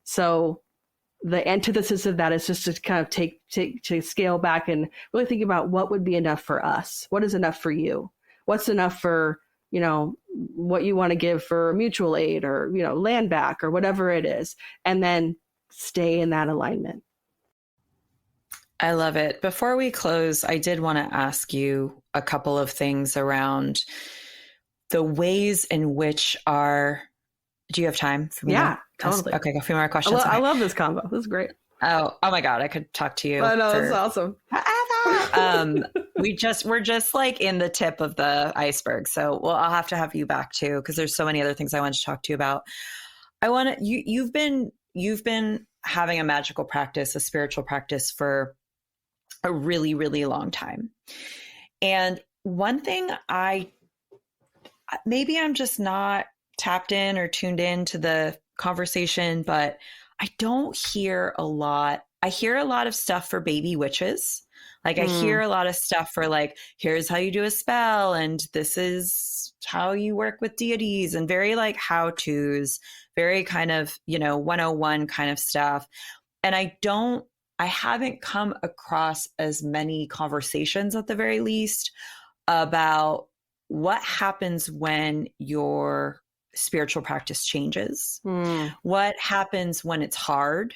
So the antithesis of that is just to kind of to scale back and really think about what would be enough for us. What is enough for you? What's enough for, you know, what you want to give for mutual aid or, you know, land back or whatever it is, and then stay in that alignment. I love it. Before we close, I did want to ask you a couple of things around the ways in which do you have time for me? Yeah, totally. Okay, a few more questions. I love this combo. This is great. Oh my God, I could talk to you. I know, it's awesome. We're just like in the tip of the iceberg. So, well, I'll have to have you back too, because there's so many other things I want to talk to you about. You've been having a magical practice, a spiritual practice for a really, really long time. And one thing maybe I'm just not tapped in or tuned in to the conversation, but I don't hear a lot. I hear a lot of stuff for baby witches. Like I hear a lot of stuff for like, here's how you do a spell and this is how you work with deities, and very like how-tos, very kind of, you know, 101 kind of stuff. And I haven't come across as many conversations at the very least about what happens when your spiritual practice changes. What happens when it's hard?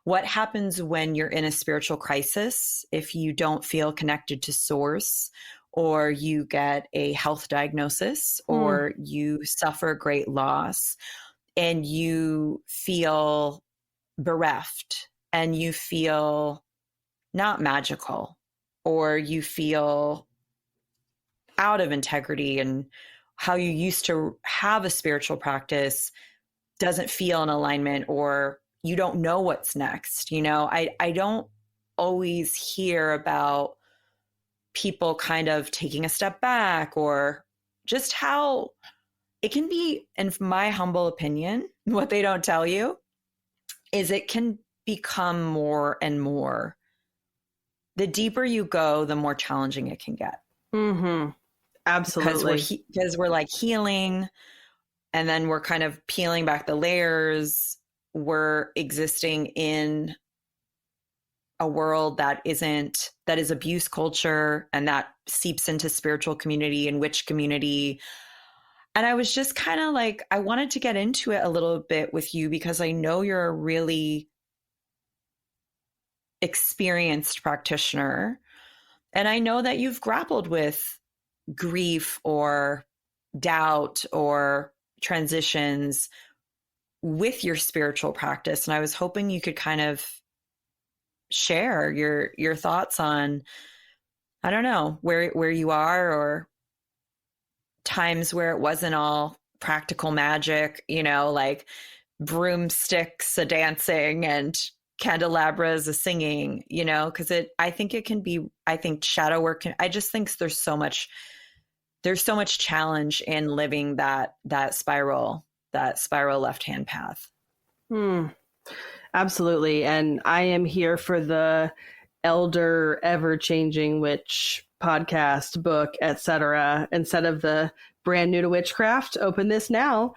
What happens when you're in a spiritual crisis if you don't feel connected to source, or you get a health diagnosis, or you suffer great loss and you feel bereft and you feel not magical, or you feel out of integrity, and how you used to have a spiritual practice doesn't feel in alignment, or you don't know what's next. You know, I don't always hear about people kind of taking a step back, or just how it can be, in my humble opinion, what they don't tell you is it can become more and more. The deeper you go, the more challenging it can get. Absolutely. Because we're like healing, and then we're kind of peeling back the layers. We're existing in a world that is abuse culture, and that seeps into spiritual community and witch community. And I was just kind of like, I wanted to get into it a little bit with you because I know you're a really experienced practitioner. And I know that you've grappled with grief or doubt or transitions with your spiritual practice. And I was hoping you could kind of share your thoughts on, I don't know, where you are, or times where it wasn't all practical magic, like broomsticks a dancing and candelabras a singing, because I think it can be, I think shadow work I just think there's so much challenge in living that spiral left-hand path. Absolutely. And I am here for the elder ever-changing witch podcast, book, etc., instead of the brand new to witchcraft. Open this now.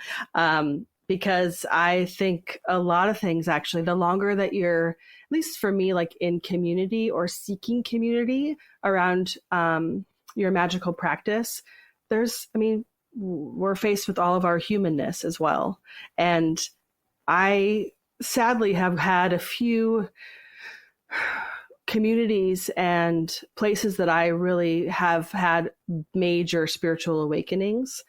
Because I think a lot of things, actually, the longer that you're, at least for me, like in community or seeking community around your magical practice, we're faced with all of our humanness as well. And I sadly have had a few communities and places that I really have had major spiritual awakenings,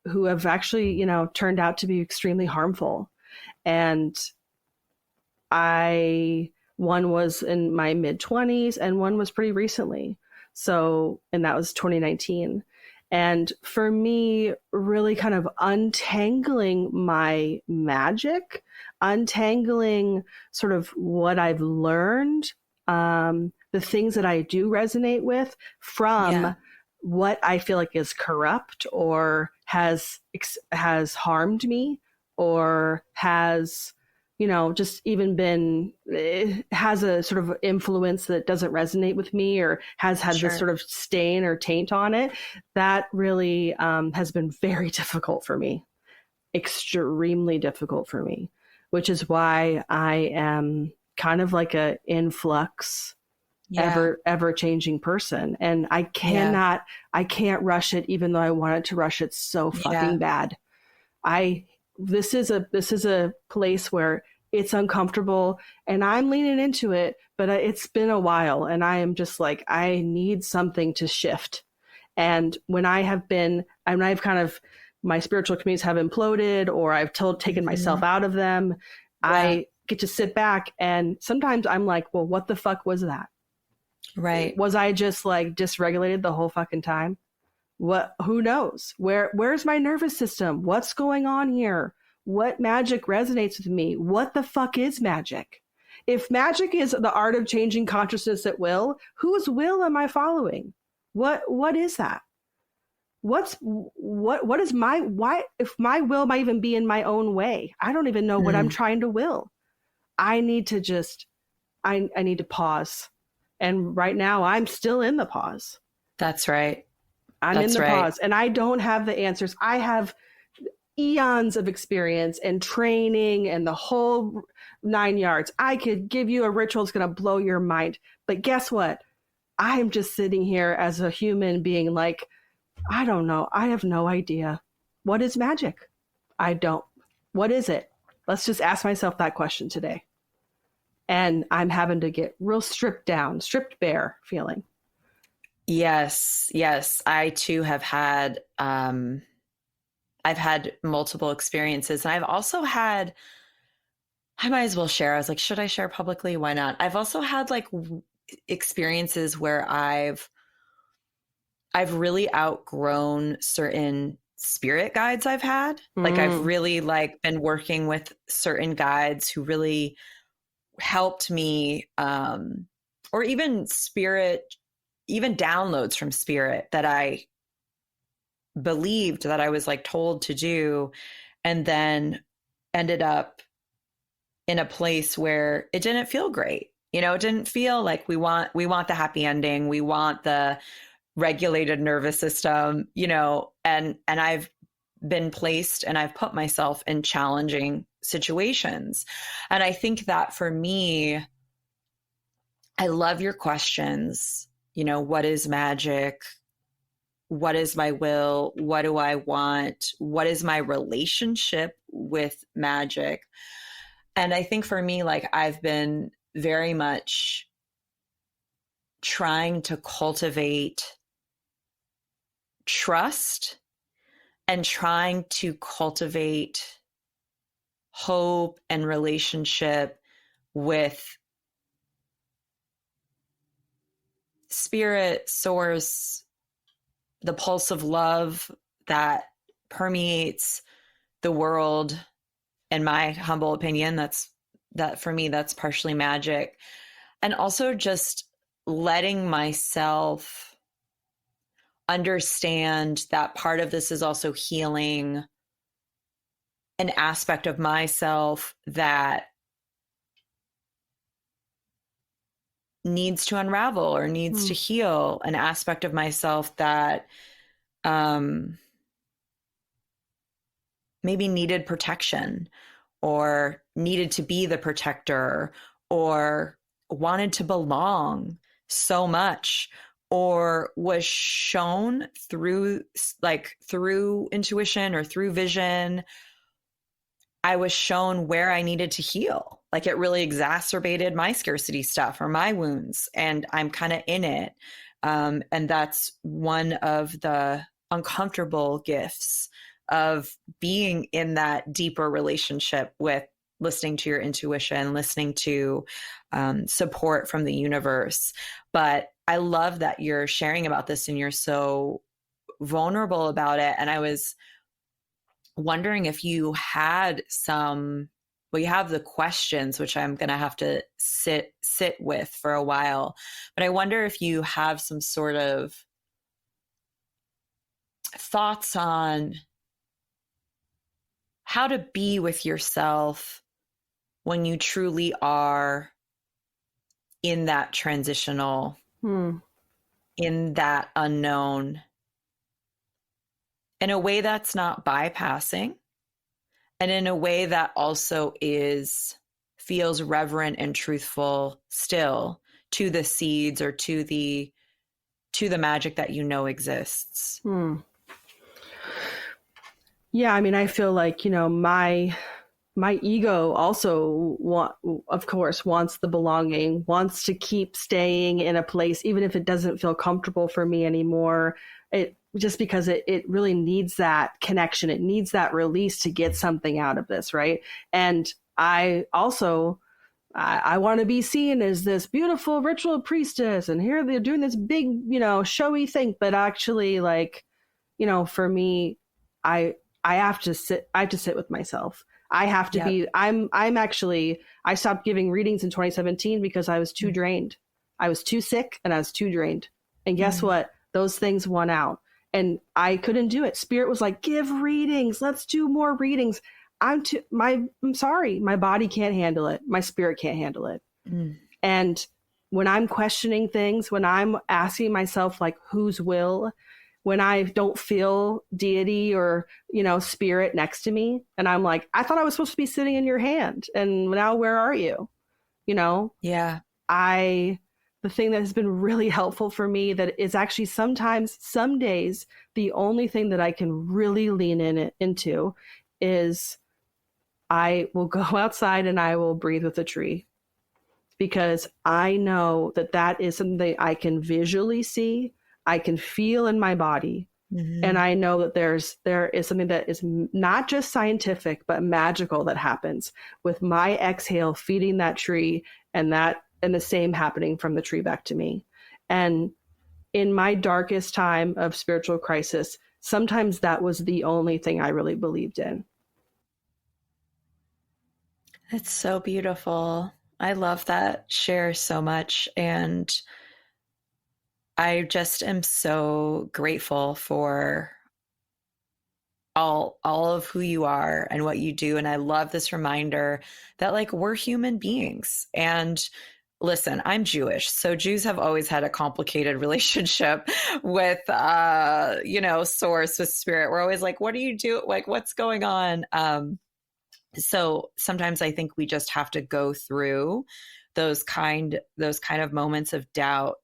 who have actually, turned out to be extremely harmful. And one was in my mid-20s and one was pretty recently. And that was 2019. And for me, really kind of untangling my magic, untangling sort of what I've learned, the things that I do resonate with from what I feel like is corrupt or has harmed me, or has, just even has a sort of influence that doesn't resonate with me, or has had this sort of stain or taint on it. That really has been very difficult for me, extremely difficult for me, which is why I am kind of like a influx, ever changing person. And I can't rush it, even though I wanted to rush it so fucking bad. This is a place where it's uncomfortable and I'm leaning into it, but it's been a while and I am just like, I need something to shift. And when I've kind of, my spiritual communities have imploded, or I've taken myself out of them, I get to sit back and sometimes I'm like, well, what the fuck was that? Right. Was I just like dysregulated the whole fucking time? Who knows? Where's my nervous system? What's going on here? What magic resonates with me? What the fuck is magic? If magic is the art of changing consciousness at will, whose will am I following? What is that? What is why, if my will might even be in my own way? I don't even know what I'm trying to will. I need to I need to pause. And right now I'm still in the pause. That's right. I'm in the pause, and I don't have the answers. I have eons of experience and training and the whole 9 yards. I could give you a ritual that's going to blow your mind. But guess what? I'm just sitting here as a human being like, I don't know. I have no idea. What is magic? I don't. What is it? Let's just ask myself that question today. And I'm having to get real stripped bare feeling. Yes. I too have had, I've had multiple experiences, and I've also had, I might as well share. I was like, should I share publicly? Why not? I've also had like experiences where I've really outgrown certain spirit guides I've had. Like I've really like been working with certain guides who really helped me, or even downloads from spirit that I believed that I was like told to do, and then ended up in a place where it didn't feel great. It didn't feel like we want the happy ending. We want the regulated nervous system, and I've been placed and I've put myself in challenging situations. And I think that for me, I love your questions. What is magic? what is my will? What do I want? What is my relationship with magic? And I think for me, like, I've been very much trying to cultivate trust and trying to cultivate hope and relationship with spirit, source, the pulse of love that permeates the world. In my humble opinion, that for me, that's partially magic. And also just letting myself understand that part of this is also healing an aspect of myself that needs to unravel or needs to heal, an aspect of myself that maybe needed protection or needed to be the protector or wanted to belong so much, or was shown through intuition or through vision. I was shown where I needed to heal. Like, it really exacerbated my scarcity stuff or my wounds, and I'm kind of in it. And that's one of the uncomfortable gifts of being in that deeper relationship with listening to your intuition, listening to support from the universe. But I love that you're sharing about this and you're so vulnerable about it. And I was wondering if you had you have the questions, which I'm going to have to sit with for a while, but I wonder if you have some sort of thoughts on how to be with yourself when you truly are in that transitional, in that unknown, in a way that's not bypassing, and in a way that also feels reverent and truthful still to the seeds or to the magic that you know exists. Yeah, I mean, I feel like, my ego also, of course, wants the belonging, wants to keep staying in a place, even if it doesn't feel comfortable for me anymore. Just because it really needs that connection. It needs that release to get something out of this, right? And I also, I want to be seen as this beautiful ritual priestess, and here they're doing this big, showy thing. But actually, like, for me, I have to sit with myself. I have to be, I stopped giving readings in 2017 because I was too drained. I was too sick and I was too drained. And guess what? Those things won out and I couldn't do it. Spirit was like, give readings. Let's do more readings. I'm sorry. My body can't handle it. My spirit can't handle it. And when I'm questioning things, when I'm asking myself, like, whose will, when I don't feel deity or, spirit next to me, and I'm like, I thought I was supposed to be sitting in your hand, and now where are you? Yeah. The thing that has been really helpful for me, that is actually sometimes, some days, the only thing that I can really lean into is I will go outside and I will breathe with a tree, because I know that is something I can visually see, I can feel in my body. And I know that there is something that is not just scientific, but magical that happens with my exhale feeding that tree, and the same happening from the tree back to me. And in my darkest time of spiritual crisis, sometimes that was the only thing I really believed in. It's so beautiful. I love that share so much. And I just am so grateful for all of who you are and what you do. And I love this reminder that, like, we're human beings. And listen, I'm Jewish, so Jews have always had a complicated relationship with, source, with spirit. We're always like, what do you do? Like, what's going on? So sometimes I think we just have to go through those kind of moments of doubt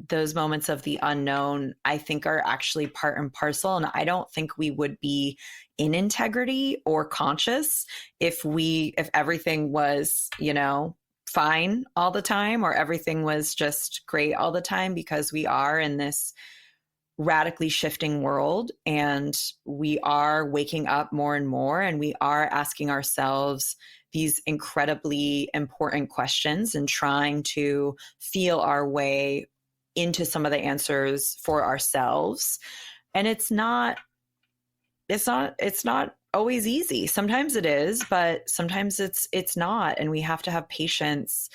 those moments of the unknown, I think, are actually part and parcel. And I don't think we would be in integrity or conscious if everything was, fine all the time, or everything was just great all the time, because we are in this radically shifting world, and we are waking up more and more, and we are asking ourselves these incredibly important questions and trying to feel our way into some of the answers for ourselves. And it's not always easy. Sometimes it is, but sometimes it's not. And we have to have patience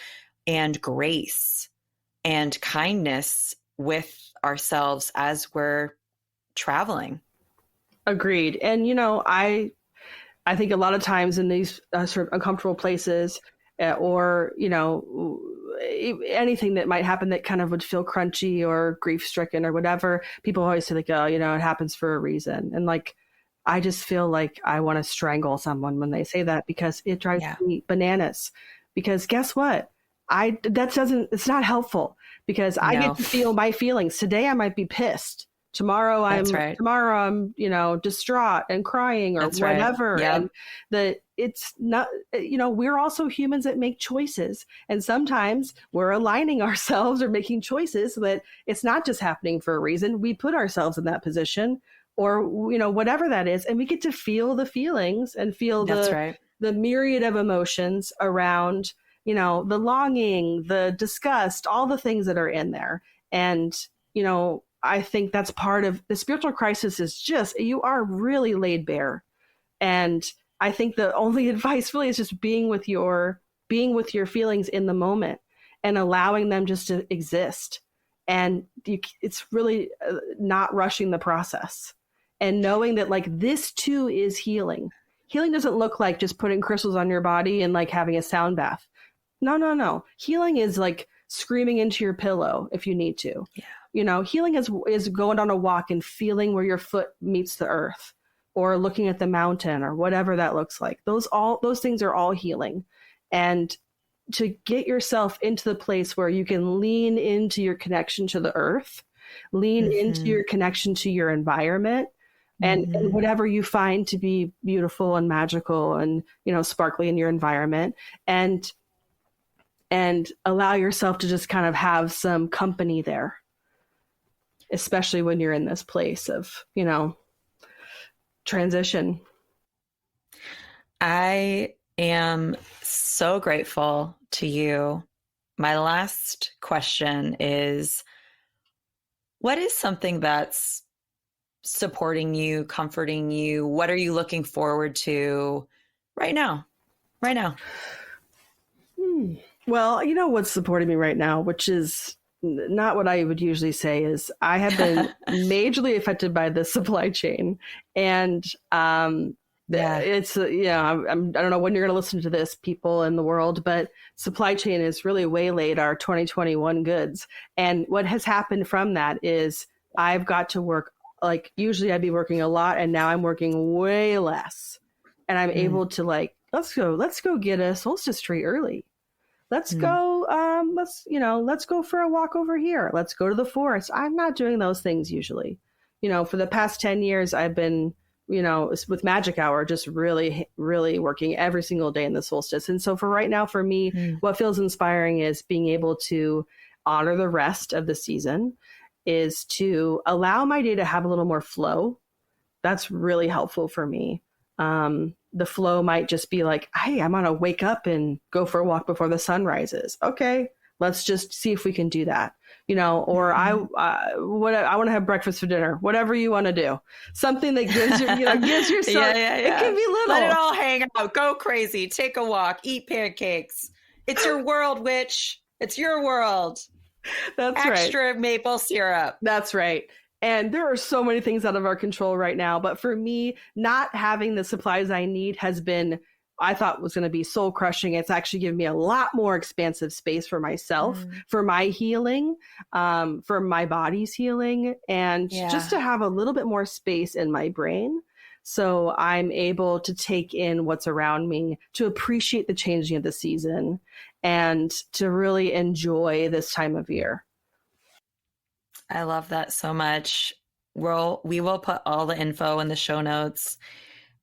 and grace and kindness with ourselves as we're traveling. Agreed. And, I think a lot of times in these sort of uncomfortable places, or, anything that might happen that kind of would feel crunchy or grief stricken or whatever, people always say like, oh, it happens for a reason. And like, I just feel like I want to strangle someone when they say that, because it drives me bananas. Because guess what? It's not helpful, because I get to feel my feelings. Today I might be pissed. Tomorrow I'm distraught and crying or whatever. Right. Yeah. And it's not, we're also humans that make choices. And sometimes we're aligning ourselves or making choices so that it's not just happening for a reason. We put ourselves in that position, or, whatever that is. And we get to feel the feelings and feel the myriad of emotions around, the longing, the disgust, all the things that are in there. And, I think that's part of the spiritual crisis, is just, you are really laid bare. And I think the only advice really is just being with your feelings in the moment and allowing them just to exist. And it's really not rushing the process, and knowing that like this too is healing. Healing doesn't look like just putting crystals on your body and like having a sound bath. No. Healing is like screaming into your pillow if you need to. Yeah. Healing is going on a walk and feeling where your foot meets the earth, or looking at the mountain, or whatever that looks like. Those things are all healing. And to get yourself into the place where you can lean into your connection to the earth, lean into your connection to your environment, and whatever you find to be beautiful and magical and, sparkly in your environment, and allow yourself to just kind of have some company there, especially when you're in this place of, transition. I am so grateful to you. My last question is, what is something that's supporting you, comforting you? What are you looking forward to right now? Well, what's supporting me right now, which is not what I would usually say, is I have been majorly affected by the supply chain. And it's, I don't know when you're going to listen to this, people in the world, but supply chain has really waylaid our 2021 goods. And what has happened from that is I've got to work, like usually I'd be working a lot, and now I'm working way less. And I'm able to like, let's go get a solstice tree early. Let's go, let's go for a walk over here. Let's go to the forest. I'm not doing those things usually. For the past 10 years, I've been, with Magic Hour, just really, really working every single day in the solstice. And so for right now, for me, what feels inspiring is being able to honor the rest of the season, is to allow my day to have a little more flow. That's really helpful for me. The flow might just be like, hey, I'm going to wake up and go for a walk before the sun rises. Okay, let's just see if we can do that. Or I want to have breakfast for dinner, whatever you want to do. Something that gives gives yourself, it can be little. Let it all hang out, go crazy, take a walk, eat pancakes. It's your world, witch. It's your world. That's right. Extra maple syrup. That's right. And there are so many things out of our control right now. But for me, not having the supplies I need has been, I thought was going to be soul crushing. It's actually given me a lot more expansive space for myself, for my healing, for my body's healing, and just to have a little bit more space in my brain. So I'm able to take in what's around me, to appreciate the changing of the season, and to really enjoy this time of year. I love that so much. We will put all the info in the show notes.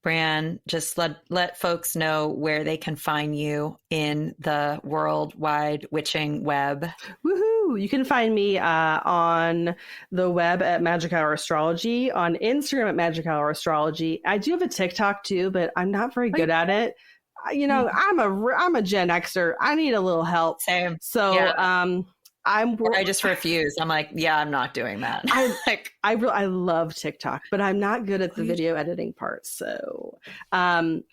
Bran, just let folks know where they can find you in the worldwide witching web. Woohoo! You can find me on the web at Magic Hour Astrology, on Instagram at Magic Hour Astrology. I do have a TikTok too, but I'm not very good at it. You know, I'm a Gen Xer. I need a little help. Same. So, yeah. I just refuse. I'm like, yeah, I'm not doing that. I love TikTok, but I'm not good at the video editing part. So, but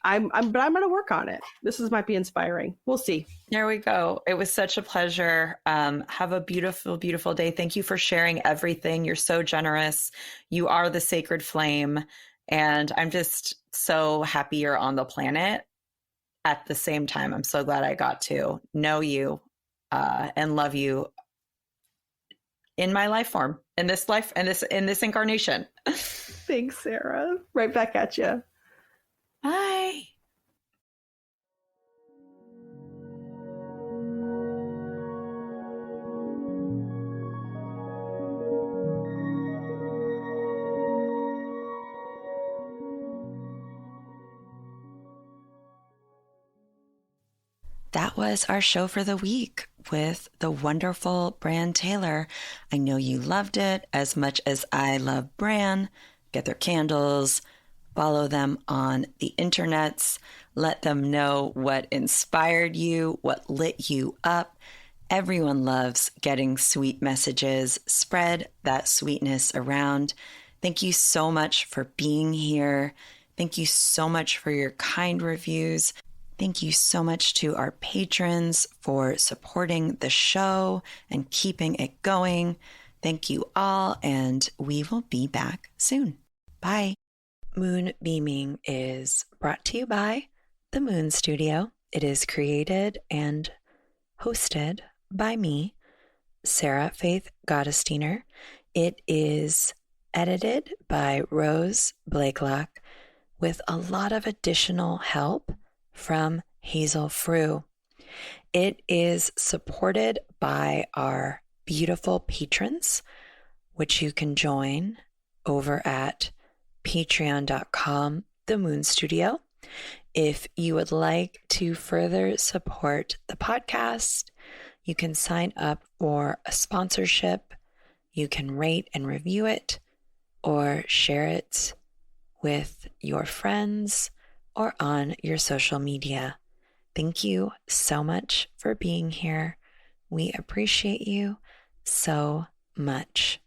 I'm going to work on it. This might be inspiring. We'll see. There we go. It was such a pleasure. Have a beautiful, beautiful day. Thank you for sharing everything. You're so generous. You are the sacred flame. And I'm just so happy you're on the planet. At the same time, I'm so glad I got to know you and love you in my life form, in this life, and in this incarnation. Thanks, Sarah. Right back at you. Bye. That was our show for the week with the wonderful Bran Taylor. I know you loved it as much as I love Bran. Get their candles, follow them on the internets, let them know what inspired you, what lit you up. Everyone loves getting sweet messages. Spread that sweetness around. Thank you so much for being here. Thank you so much for your kind reviews. Thank you so much to our patrons for supporting the show and keeping it going. Thank you all, and we will be back soon. Bye. Moon Beaming is brought to you by the Moon Studio. It is created and hosted by me, Sarah Faith Gottesdiener. It is edited by Rose Blakelock with a lot of additional help from Hazel Frew. It is supported by our beautiful patrons, which you can join over at patreon.com, The Moon Studio. If you would like to further support the podcast, you can sign up for a sponsorship. You can rate and review it or share it with your friends or on your social media. Thank you so much for being here. We appreciate you so much.